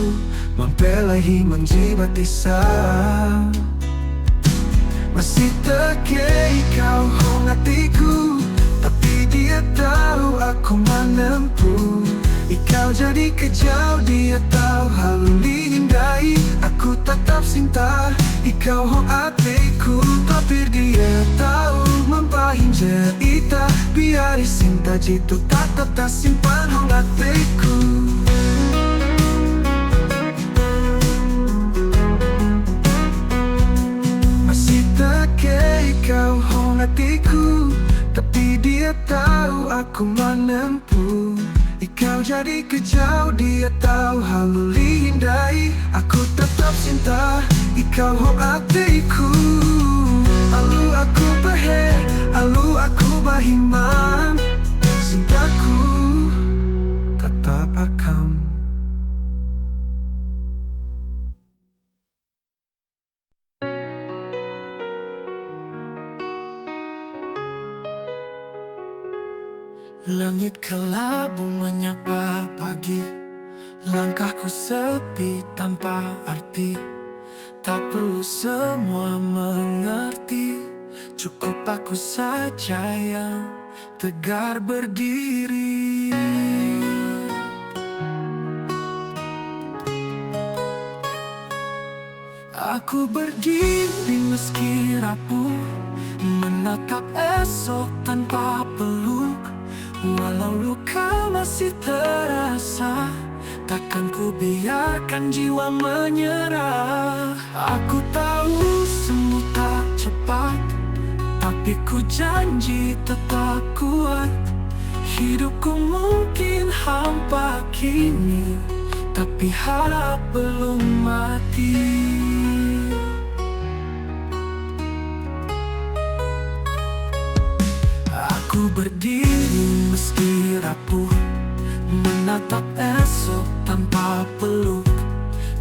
mempelahi menjibatisa. Masih tegak ikau hatiku, tapi dia tahu aku menempuh. Ikau jadi kejauh, dia tahu halu lindai. Aku tetap cinta, ikau hatiku. Tapi dia tahu mampahin cerita. Biari cinta jitu tetap tak simpan hatiku. Masih tegak ikau hatiku, tapi dia tahu aku menempuh. Ikau jadi kejauh, dia tahu halu lindai. Aku tetap cinta, ikau hatiku. Alu aku bahe, alu aku bahiman. Cintaku tetap akan. Langit kelabu menyapa pagi, langkahku sepi tanpa arti. Tak perlu semua mengerti, cukup aku saja yang tegar berdiri. Aku berdiri meski rapuh, menatap esok tanpa peluk. Walau luka masih terasa, takkan ku biarkan jiwa menyerah. Aku tahu semua tak cepat, cepat, tapi ku janji tetap kuat. Hidupku mungkin hampa kini, tapi harap belum mati. Aku berdiri meski rapuh, menatap esok tanpa peluk.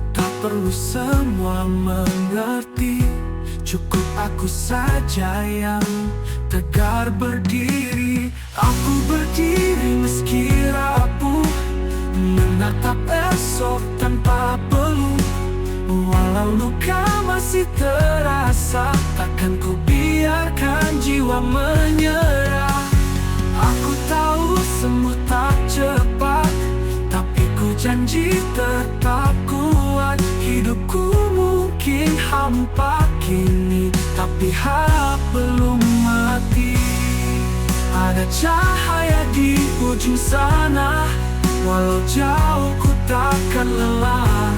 Tak perlu semua mengerti, cukup aku saja yang tegar berdiri. Aku berdiri meski rapuh, menatap esok tanpa peluk. Walau luka masih terasa, takkan ku biarkan jiwa menyerah. Aku tahu semua tak cepat, tapi ku janji tetap kuat. Hidupku mungkin hampa kini, tapi harap belum mati. Ada cahaya di ujung sana, walau jauh ku takkan lelah.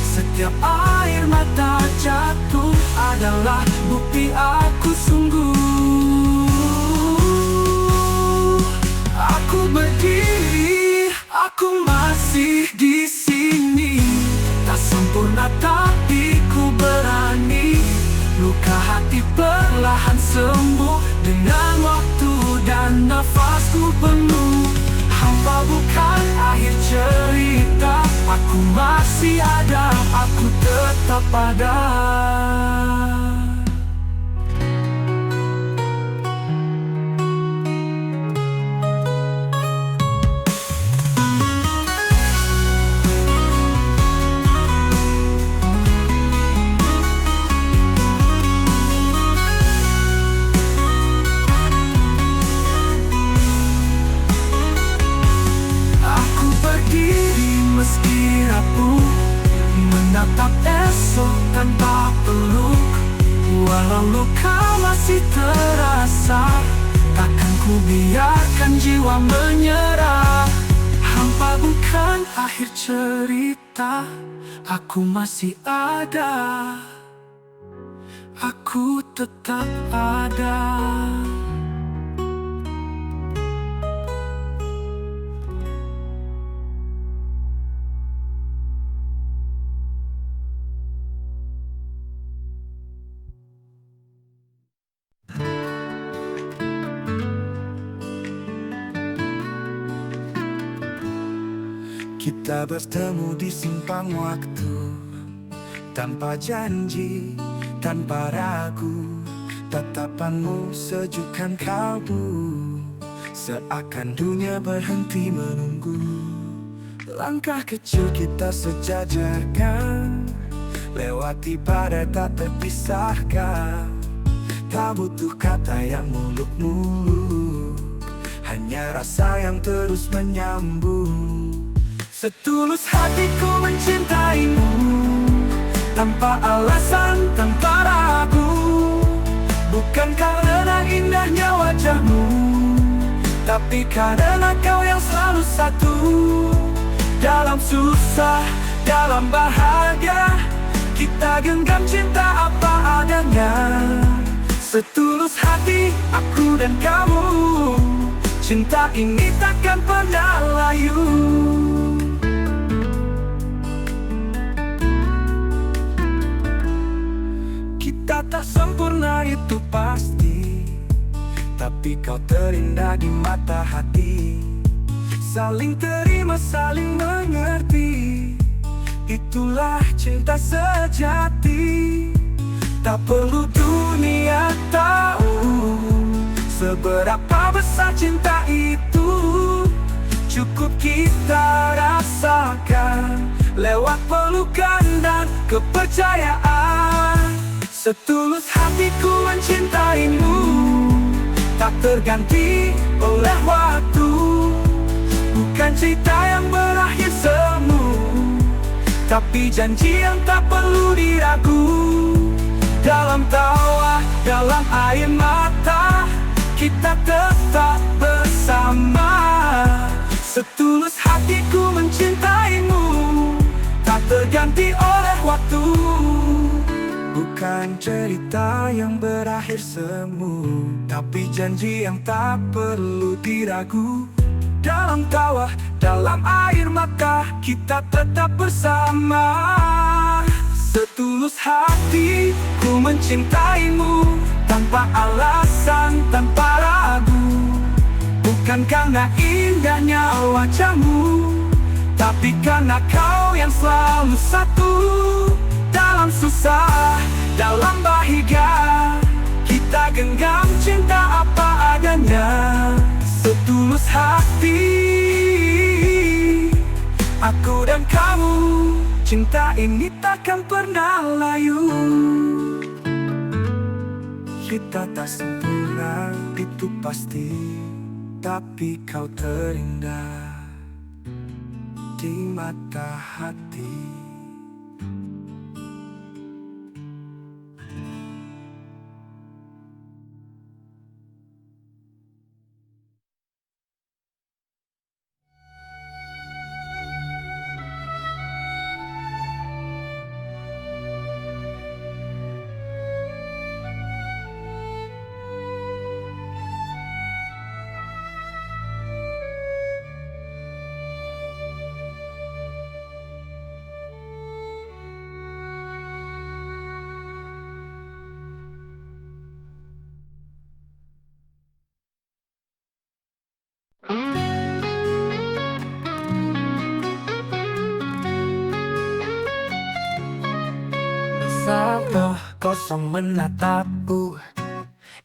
Setiap air mata jatuh adalah bukti aku sungguh. Aku berdiri, aku masih di sini. Tak sempurna tapi ku berani. Luka hati perlahan sembuh dengan waktu dan nafasku penuh. Hampa bukan akhir cerita, aku masih ada, aku tetap ada. Meski rapuh, menatap esok tanpa peluk. Walau luka masih terasa, takkan ku biarkan jiwa menyerah. Hampa bukan akhir cerita, aku masih ada, aku tetap ada. Kita bertemu di simpang waktu, tanpa janji, tanpa ragu. Tatapanmu sejukkan kalbu, seakan dunia berhenti menunggu. Langkah kecil kita sejajarkan, lewati badai tak terpisahkan. Tak butuh kata yang muluk-muluk, hanya rasa yang terus menyambung. Setulus hatiku mencintaimu, tanpa alasan, tanpa ragu. Bukan karena indahnya wajahmu, tapi karena kau yang selalu satu. Dalam susah, dalam bahagia, kita genggam cinta apa adanya. Setulus hati aku dan kamu, cinta ini takkan pernah layu. Kita tak sempurna itu pasti, tapi kau terindah di mata hati. Saling terima, saling mengerti, itulah cinta sejati. Tak perlu dunia tahu seberapa besar cinta itu. Cukup kita rasakan lewat pelukan dan kepercayaan. Setulus hatiku mencintaimu, tak terganti oleh waktu. Bukan cerita yang berakhir semu, tapi janji yang tak perlu diragu. Dalam tawa, dalam air mata, kita tetap bersama. Setulus hatiku mencintaimu, tak terganti oleh waktu. Bukan cerita yang berakhir semu, tapi janji yang tak perlu diragu. Dalam tawa, dalam air mata, kita tetap bersama. Setulus hati, ku mencintaimu, tanpa alasan, tanpa ragu. Bukan karena indahnya wajahmu, tapi karena kau yang selalu satu. Dalam susah, dalam bahagia, kita genggam cinta apa adanya. Setulus hati, aku dan kamu, cinta ini takkan pernah layu. Kita tak sempurna, itu pasti, tapi kau terindah di mata hati. Satu kosong menatapku,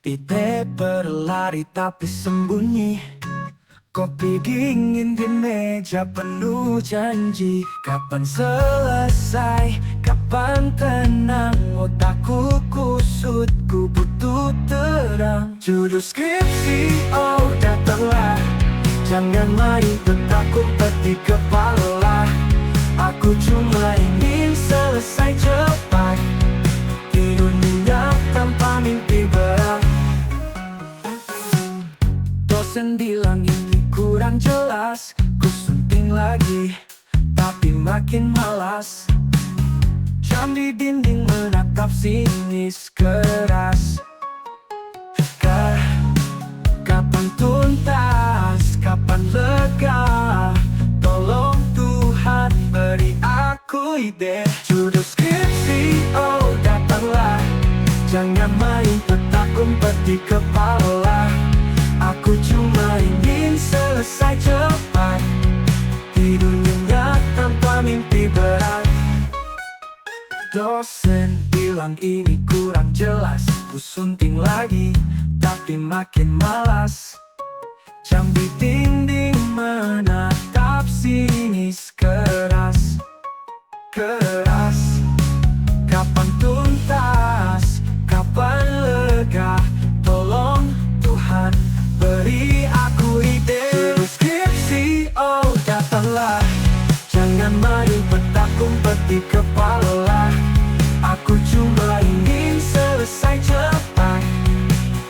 ide berlari tapi sembunyi. Kopi dingin di meja penuh janji. Kapan selesai, kapan tenang, otakku kusut, ku butuh terang. Judul skripsi, oh datanglah, jangan main petakku di kepala. Aku cuma ingin selesai cepat, tidur nyenyak tanpa mimpi berat. Dosen bilang ini kurang jelas, ku sunting lagi, tapi makin malas. Jam di dinding menatap sinis keras. Kapan tuntas, kapan lega, tolong Tuhan beri aku ide. Judul skripsi, oh datanglah, jangan main petak umpet di kepala. Aku cuma ingin selesai cepat, tidur nyenyak tanpa mimpi berat. Dosen bilang ini kurang jelas, ku sunting lagi, tapi makin malas. Jam di dinding menatap sinis keras. Kapan tuntas, kapan lega, tolong Tuhan beri aku ide. Skripsi, oh datanglah, jangan main petak umpet di kepala. Aku cuma ingin selesai cepat,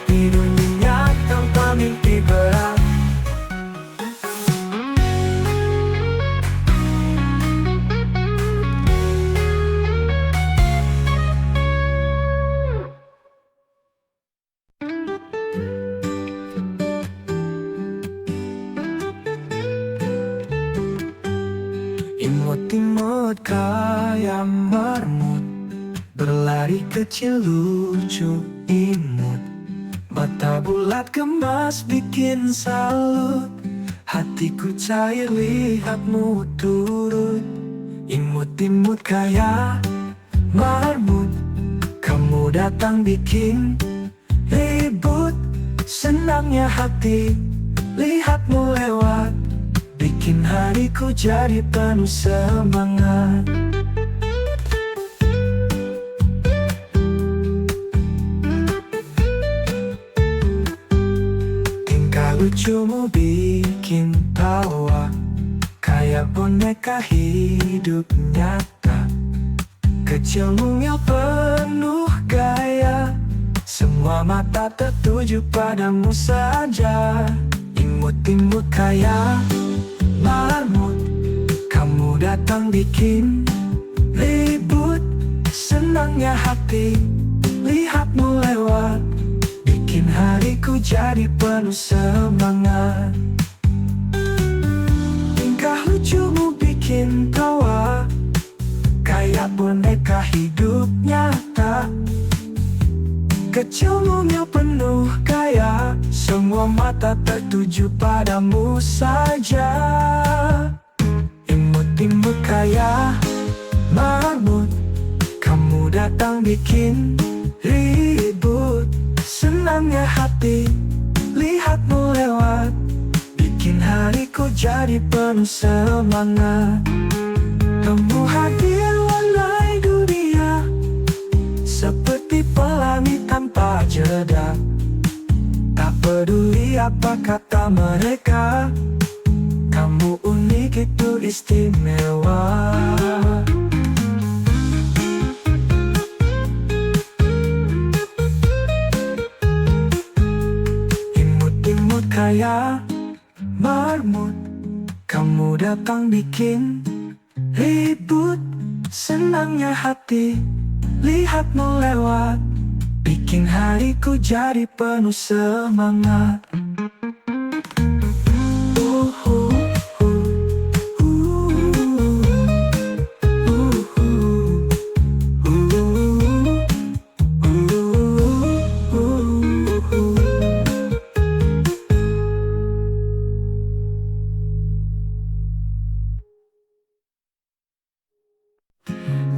tidur nyenyak tanpa mimpi berat. Imut-imut kayak marmut, berlari kecil lucu imut. Mata bulat gemas bikin salut, hatiku cair lihatmu turut. Imut-imut kayak marmut, kamu datang bikin ribut. Senangnya hati lihatmu lewat, bikin hariku jadi penuh semangat. Tingkah lucumu bikin tawa, kayak boneka hidup nyata. Kecil mungil penuh gaya, semua mata tertuju padamu saja. Imut-imut kayak marmut, kamu datang bikin ribut. Senangnya hati Lihatmu lewat, bikin hariku jadi penuh semangat. Tingkah lucumu bikin tawa, kayak boneka hidup nyata. Kecil mungil penuh gaya, semua mata tertuju padamu saja. Imut-imut kayak marmut, kamu datang bikin ribut. Senangnya hati lihatmu lewat, bikin hariku jadi penuh semangat. Kamu hadir warnai dunia, seperti pelangi tanpa jeda. Tak peduli apa kata mereka, kamu unik itu istimewa. Imut-imut kayak marmut, kamu datang bikin ribut. Senangnya hati lihatmu lewat, bikin hariku jadi penuh semangat.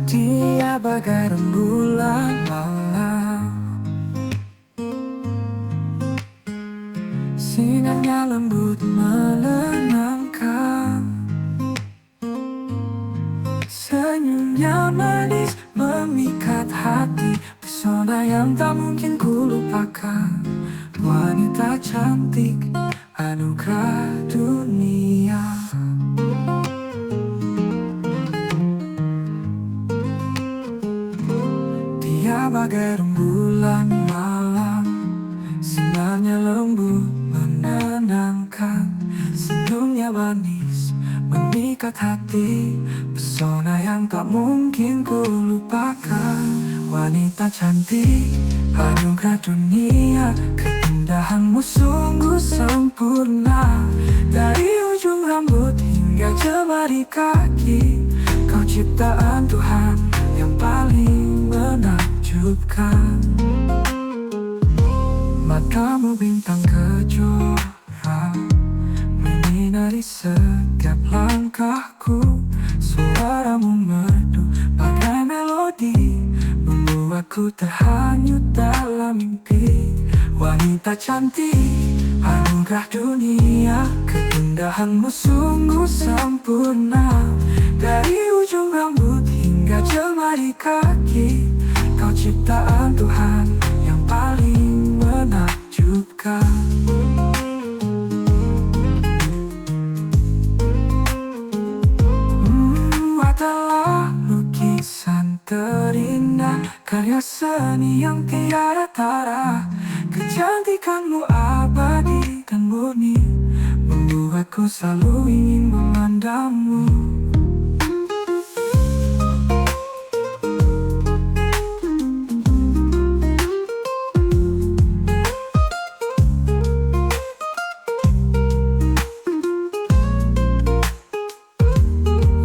Dia bagai rembulan malam, sinarnya lembut menenangkan. Senyumnya manis memikat hati, pesona yang tak mungkin ku lupakan. Wanita cantik, anugerah dunia. Dia bagai rembulan malam, sinarnya lembut menenangkan. Senyumnya manis memikat hati, pesona yang tak mungkin ku lupakan. Wanita cantik, anugerah dunia, keindahanmu sungguh sempurna. Dari ujung rambut hingga jemari kaki, kau ciptaan Tuhan yang paling menakjubkan. Matamu bintang kejora, menyinari setiap langkahku. Suaramu merdu bagai melodi, membuatku terhanyut dalam mimpi. Wanita cantik, anugerah dunia, keindahanmu sungguh sempurna. Dari ujung rambut hingga jemari kaki, kau ciptaan Tuhan yang paling menakjubkan. Adalah lukisan terindah, karya seni yang tiada tara. Kecantikanmu abadi dan murni, membuatku selalu ingin memandangmu.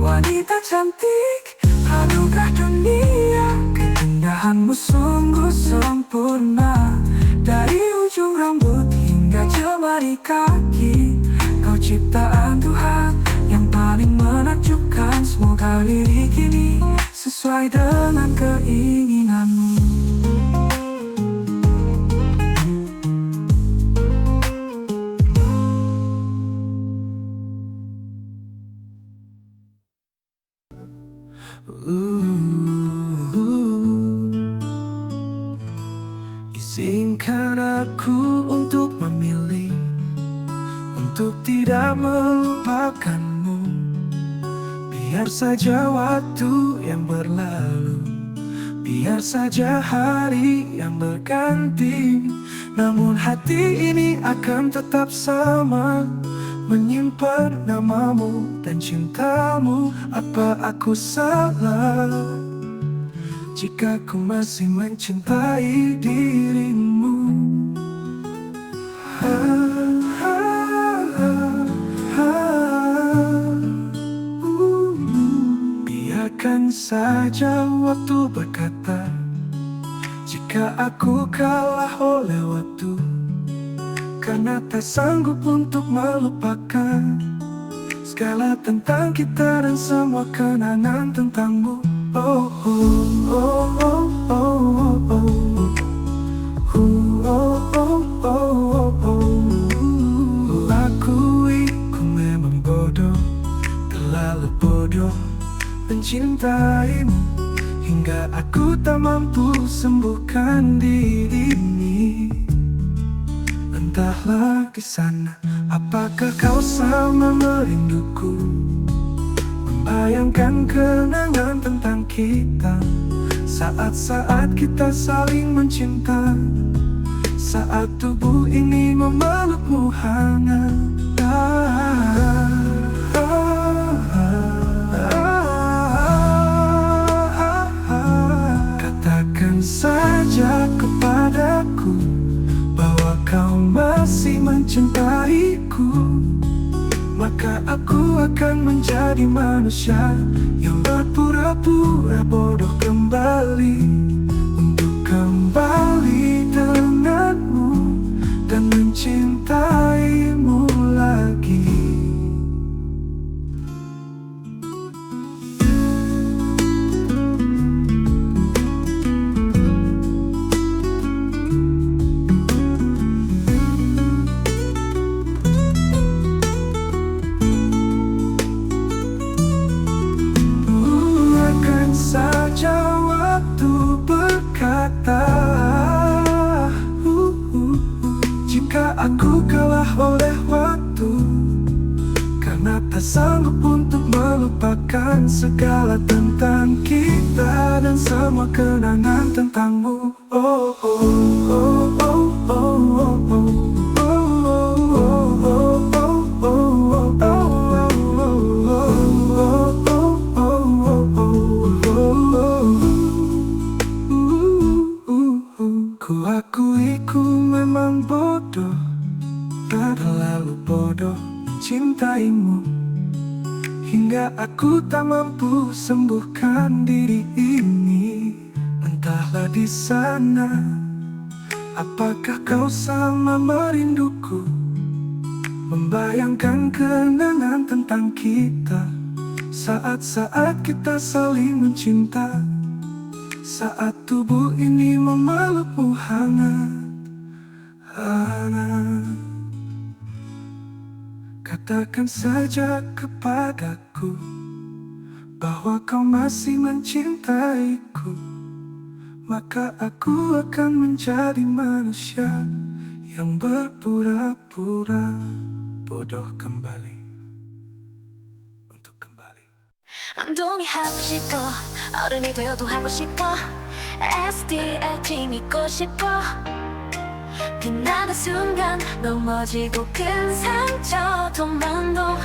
Wanita cantik, anugerah dunia, keindahanmu sungguh sempurna. Dari ujung rambut hingga jemari kaki, kau ciptaan Tuhan yang paling menakjubkan. Semoga lirik ini sesuai dengan keinginanmu. Izinkan aku untuk memilih, untuk tidak melupakanmu. Biar saja waktu yang berlalu, biar saja hari yang berganti, namun hati ini akan tetap sama, menyimpan namamu dan cintamu. Apa aku salah jika ku masih mencintai dirimu. Biarkan saja waktu berkata, jika aku kalah oleh waktu, karena tak sanggup untuk melupakan segala tentang kita dan semua kenangan tentangmu. Oh, oh, oh, oh, oh, oh, oh. Oh, oh, oh, oh, oh. Akui ku memang bodoh, terlalu bodoh mencintaimu, hingga aku tak mampu sembuhkan diri ini. Entahlah di sana, apakah kau sama merinduku, membayangkan kenangan tentang kita, saat-saat kita saling mencinta, saat tubuh ini memelukmu hangat. Katakan saja kepadaku bahwa kau masih mencintaiku, maka aku akan menjadi manusia yang berpura-pura bodoh kembali, untuk kembali denganmu dan mencintaimu lagi. Saja waktu berkata, jika aku kalah oleh waktu, karena tak sanggup untuk melupakan segala tentang kita dan semua kenangan tentangmu. Oh, oh, oh, oh, oh, oh, oh. Ku akui ku memang bodoh, terlalu bodoh mencintaimu, hingga aku tak mampu sembuhkan diri ini. Entahlah di sana, apakah kau sama merinduku, membayangkan kenangan tentang kita, saat-saat kita saling mencinta, saat tubuh ini memelukmu hangat, hangat. Katakan saja kepadaku bahwa kau masih mencintaiku, maka aku akan menjadi manusia yang berpura-pura bodoh kembali, untuk kembali. 운동이 하고 싶어 어른이 되어도 하고 싶어 SDLG 믿고 싶어 빛나는 순간 넘어지고 큰 상처도 만도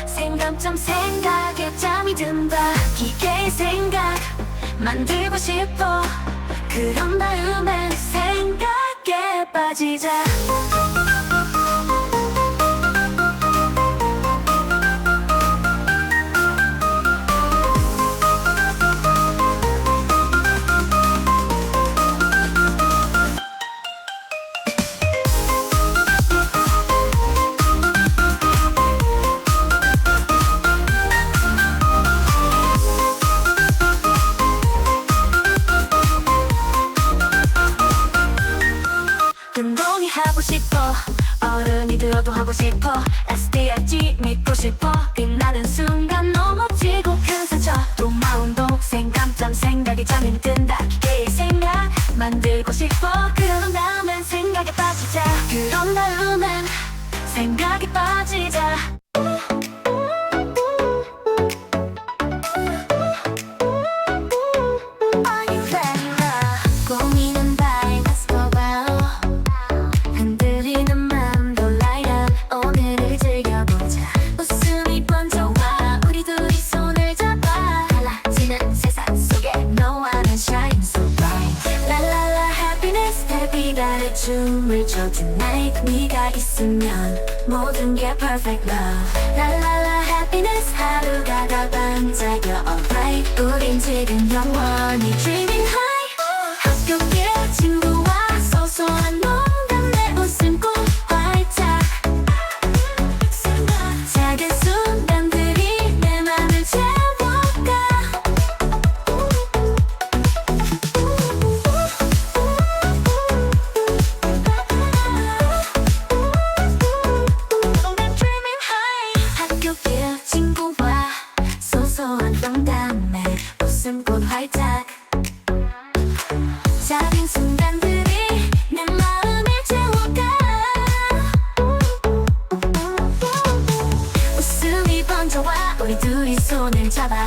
생감점 생각에 잠이 든다 기계의 생각 만들고 싶어 그런 다음엔 생각에 빠지자 운동이 하고 싶어 어른이 되어도 하고 싶어 SDLG 믿고 싶어 빛나는 순간 넘어지고 큰 상처 또 마운동 생감점 생각이 잠이 든다 기계의 생각 만들고 싶어 그런 다음엔 생각에 빠지자 그런 다음엔 생각에 빠지자 tonight 네가 있으면 모든 게 perfect love 랄랄라 happiness 하루가 다 반짝여 alright 우린 지금 영원히 dreaming high 학교길 친구와 소소한 농담 내 웃음꽃 활짝 작은 순간들이 내 맘을 채워가 학교길 친구와 소소한 농담에 웃음꽃 활짝 작은 순간들이 내 마음을 채워가 웃음이 번져와 우리 둘이 손을 잡아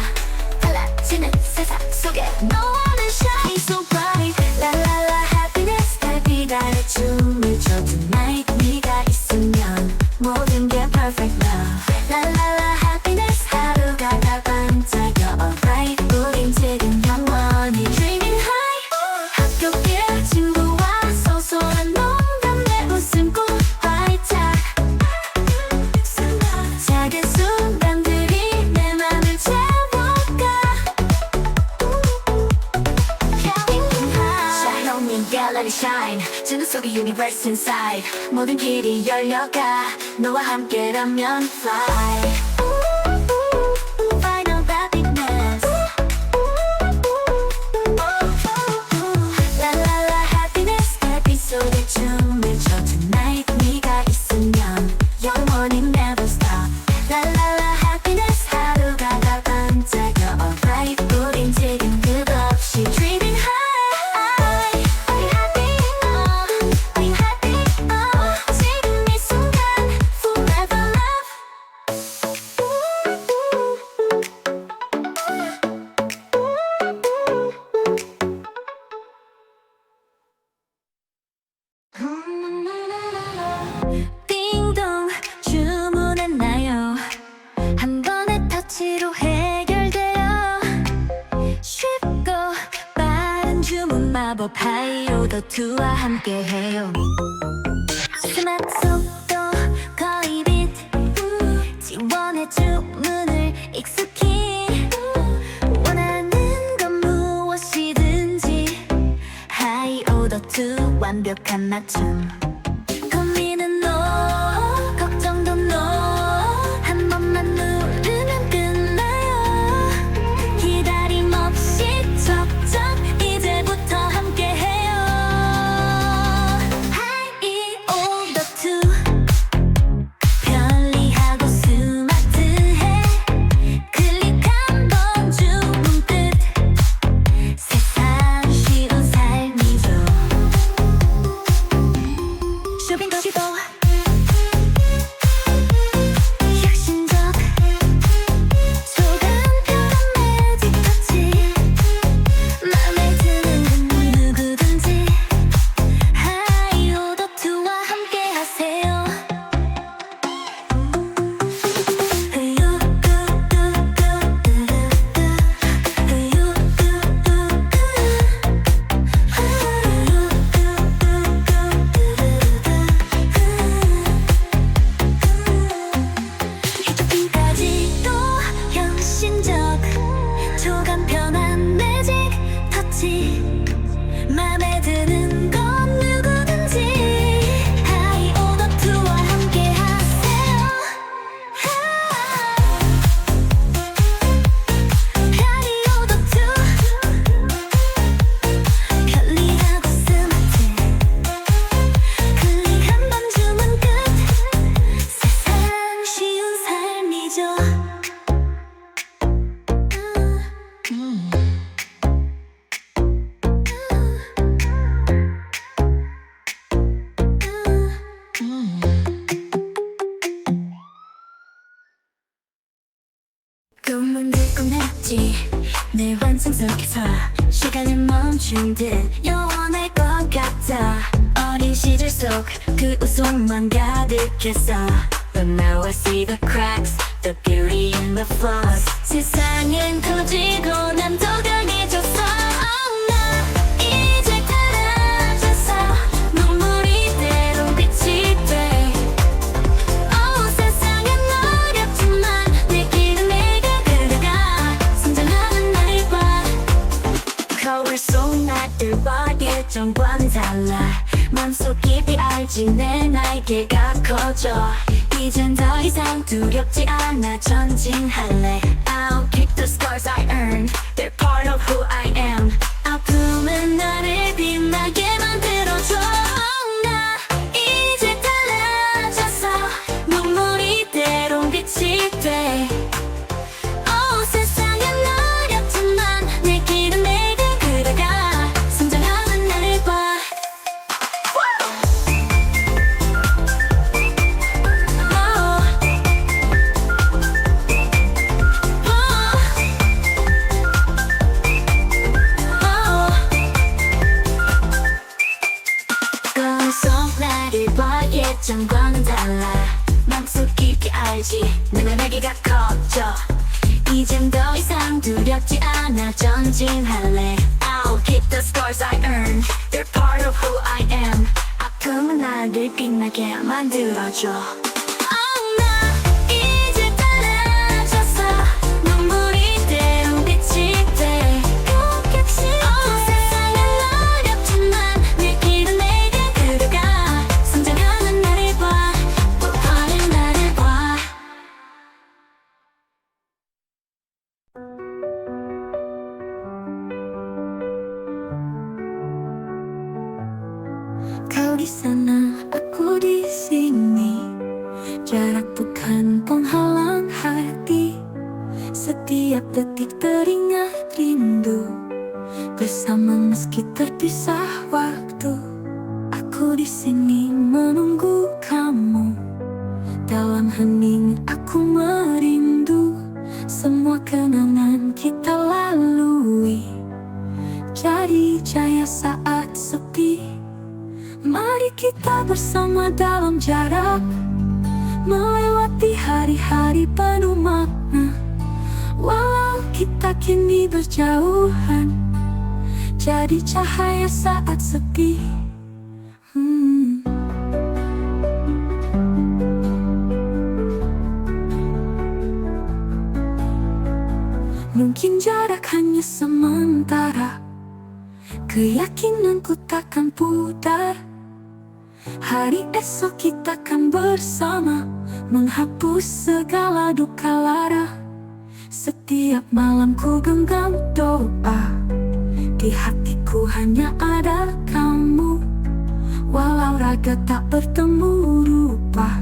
달라지는 세상 속에 No one is shine so bright 랄랄라 happiness 달빛 아래 춤을 춰 tonight 네가 있으면 모든 게 perfect love 랄랄라 happiness 하루가 다 반짝여 alright 우린 지금 영원히 dreaming high 학교길 친구와 소소한 농담 내 웃음꽃 활짝 작은 순간들이 내 맘을 채워가 Shine on me, yeah, let it shine 지금 속에 universe inside 모든 길이 열려가 너와 함께라면 fly Final happiness 랄랄라 happiness 달빛 속에 춤을 춰 tonight 네가 있으면 영원히 never stop 랄랄라 happiness 하루가 다 반짝여 alright 우린 지금 끝없이 dreaming high Are you happy? Are you happy? 지금 이 순간 forever love 띵동 주문했나요 한 번의 터치로 해결돼요 쉽고 빠른 주문 마법 하이로더투와 함께해요 스마트 속도 거의 빛 지원해 주문을 익숙히 원하는 건 무엇이든지 하이오더2 완벽한 맞춤 고민은 no 걱정도 no 한 번만 누르면 끝나요 기다림 없이 척척 이제부터 함께해요 하이오더2 편리하고 스마트해 클릭 한 번 주문 끝 세상 쉬운 삶이죠 쇼핑 거시도 혁신적 소감 편한 매직 터치 맘에 드는 누구든지 하이오더2와 함께하세요 쇼핑까지도 혁신적 조감 편한 매직 터치 맘에 드는 건 누구든지 하이오더2와 함께하세요 하이오더2 편리하고 스마트 클릭 한 번 주문 끝 세상 쉬운 삶이죠 꿈은 꿈했지 늘 환상 속에서 시간을 멈춘 듯 영원할 것 같아 어린 시절 속 그 웃음만 가득했어 But now I see the cracks, the beauty in the flaws 세상은 커지고 난 더 강해졌어 나 이제 달라졌어 눈물이 때론 빛이 날개가 커져 이젠 더 이상 두렵지 않아 전진할래 I'll keep the scars I earned They're part of who I am 아픔은 나를 빛나게 만들어줘 나 이제 달라졌어 눈물이 때론 빛이 돼 세상은 어렵지만 내 길은 내게 그려가 성장하는 나를 봐 나를 봐 예전과는 달라 맘속 깊이 알지 내가 날개가 커져 이젠 더 이상 두렵지 않아 전진할래 I'll keep the scars I earned They're part of who I am 아픔은 나를 빛나게 만들어줘 나 이제 달라졌어 눈물이 때론 빛이 돼 세상은 어렵지만 내 길은 내게 그려가 성장하는 나를 봐 빛나는 나를 봐 Kau di sana, aku di sini. Jarak bukan penghalang hati. Setiap detik teringat rindu. Bersama meski terpisah waktu. Aku di sini menunggu kamu. Dalam hening aku merindu. Semua kenangan kita lalui. Jadi cahaya saat sepi. Mari kita bersama dalam jarak melewati hari-hari penuh makna. Walau kita kini berjauhan, jadi cahaya saat sepi. Mungkin jarak hanya sementara, keyakinanku takkan pudar. Hari esok kita akan bersama, menghapus segala duka lara. Setiap malam ku genggam doa, di hatiku hanya ada kamu. Walau raga tak bertemu rupa,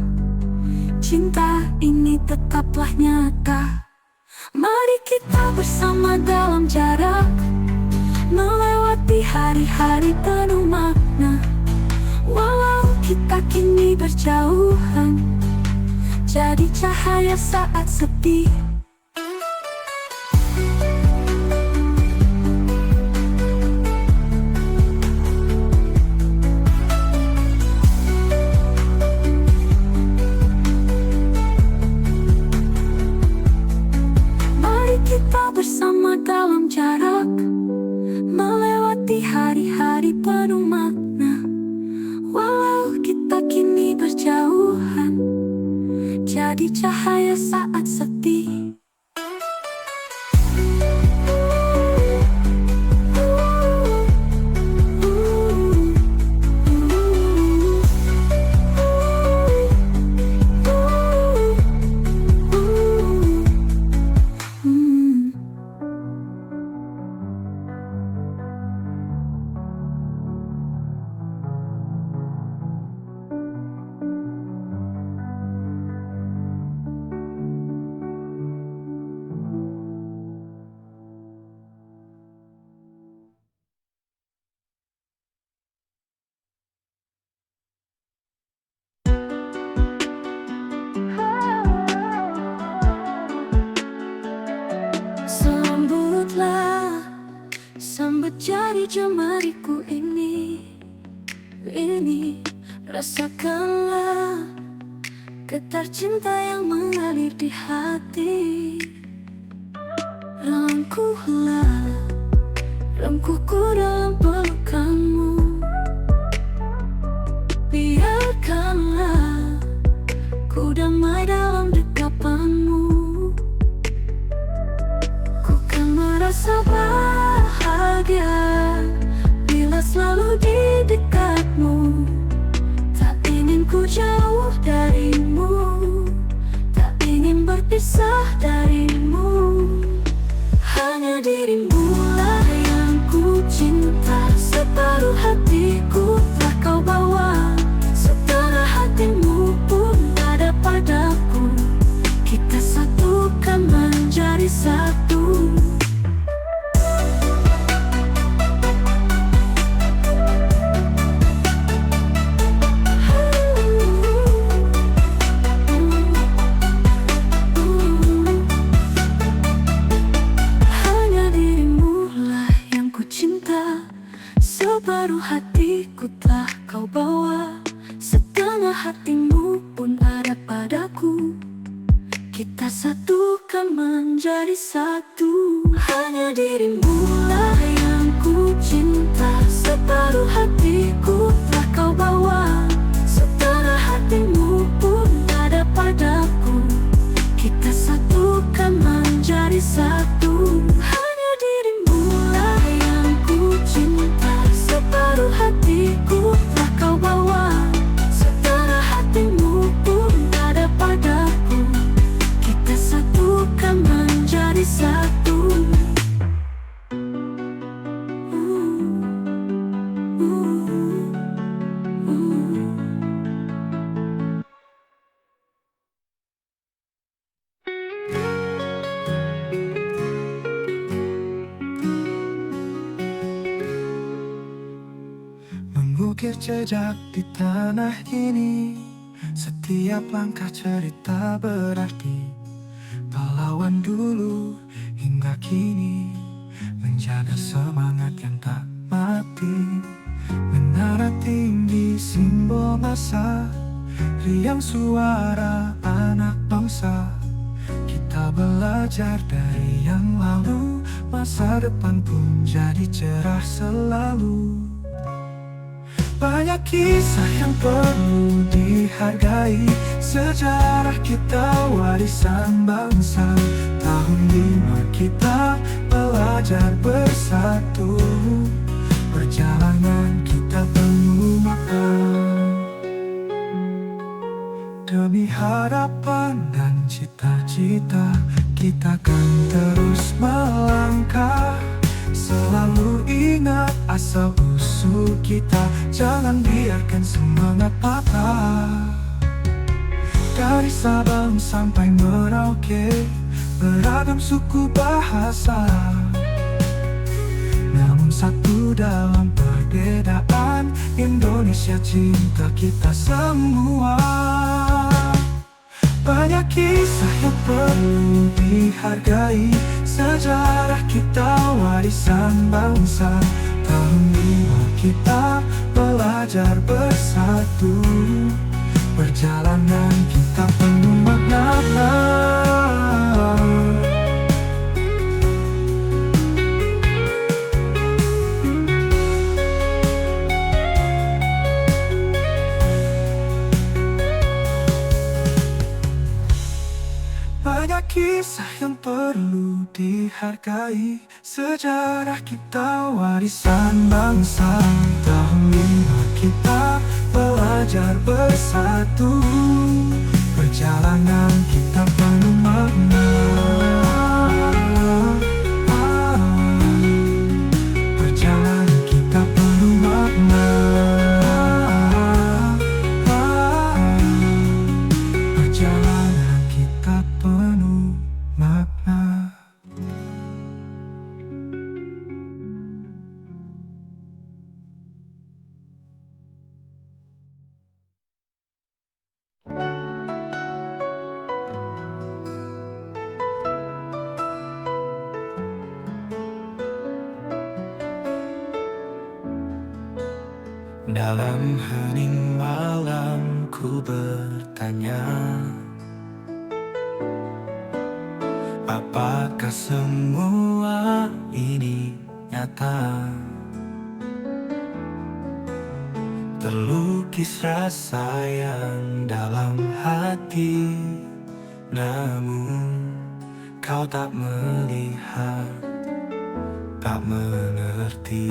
cinta ini tetaplah nyata. Mari kita bersama dalam jarak melewati hari-hari penuh makna. Walau kita kini berjauhan, jadi cahaya saat sepi. Mari kita bersama dalam jarak melewati hari-hari penuh makna. Walau kita kini berjauhan, jadi cahaya saat sepi. Sambut jari jemariku ini rasakanlah getar cinta yang mengalir di hati. Rangkuhlah rengkuhku dalam pelukanmu. Biarkanlah ku damai dalam dekapanmu. Ku kan merasa bahagia bila selalu di dekatmu. Tak ingin ku jauh hatimu pun ada padaku. Kita satukan menjadi satu. Hanya dirimu lah yang ku cinta. Separuh hatiku telah kau bawa. Setengah hatimu pun ada padaku. Kita satukan menjadi satu. Hanya dirimu lah yang ku cinta. Separuh hatiku telah kau bawa. Setengah hatimu pun ada padaku. Kita satukan menjadi satu. Mengukir jejak di tanah ini, setiap langkah cerita berarti. Pahlawan dulu hingga kini, menjaga semangat yang tak mati. Menara tinggi simbol masa, riang suara anak bangsa. Kita belajar dari yang lalu, masa depan pun jadi cerah selalu. Banyak kisah yang perlu dihargai, sejarah kita warisan bangsa. Tahun 5 kita belajar bersatu, perjalanan kita penuh makna. Demi harapan dan cita-cita, kita akan terus melangkah. Selalu ingat asal usul kita, jangan biarkan semangat patah. Dari Sabang sampai Merauke, beragam suku bahasa, namun satu dalam perbedaan. Indonesia cinta kita semua. Banyak kisah yang perlu dihargai, sejarah kita warisan bangsa. Tahun 5 kita belajar bersatu, perjalanan kita penuh makna. Banyak kisah yang perlu dihargai, sejarah kita warisan bangsa. Tahun 5 kita belajar bersatu, perjalanan kita penuh makna. Perjalanan kita penuh makna. Perjalanan kita penuh makna. Dalam hening malam ku bertanya, apakah semua ini nyata? Terlukis rasa yang dalam hati, namun kau tak melihat, tak mengerti.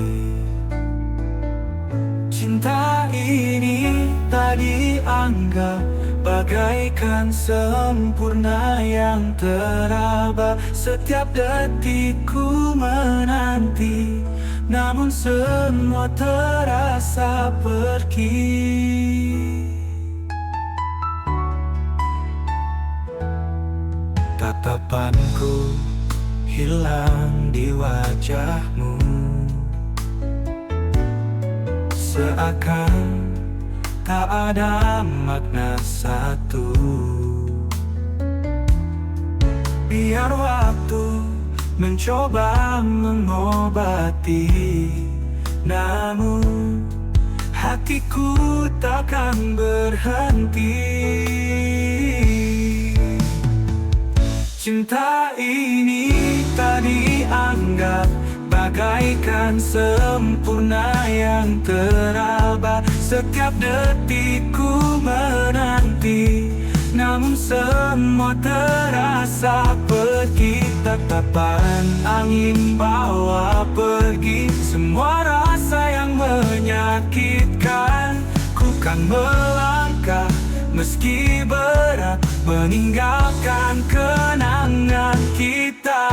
Cinta ini tak dianggap bagaikan sempurna yang terabah. Setiap detikku menanti, namun semua terasa pergi. Tatapanku hilang di wajahmu, seakan tak ada makna satu. Biar waktu mencoba mengobati, namun hatiku takkan berhenti. Cinta ini tak dianggap bagaikan sempurna yang terabad. Setiap detikku menanti, namun semua terasa pergi. Tatapan angin bawa pergi semua rasa yang menyakitkan. Ku kan melangkah meski berat, meninggalkan kenangan kita.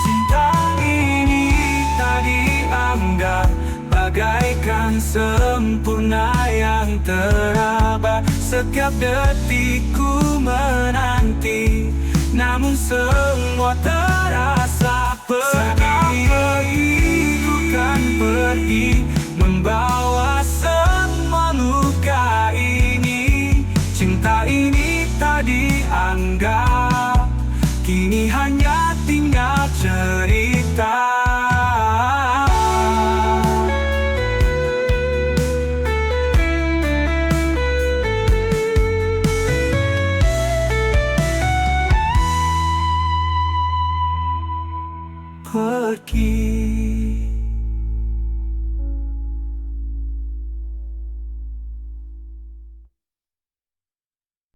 Cinta ini tak dianggap bagaikan sempurna yang terabad. Setiap detikku menanti, namun semua terasa pergi. Ku kan pergi, membawa semua luka ini. Cinta ini tak dianggap, kini hanya tinggal cerita. Pergi.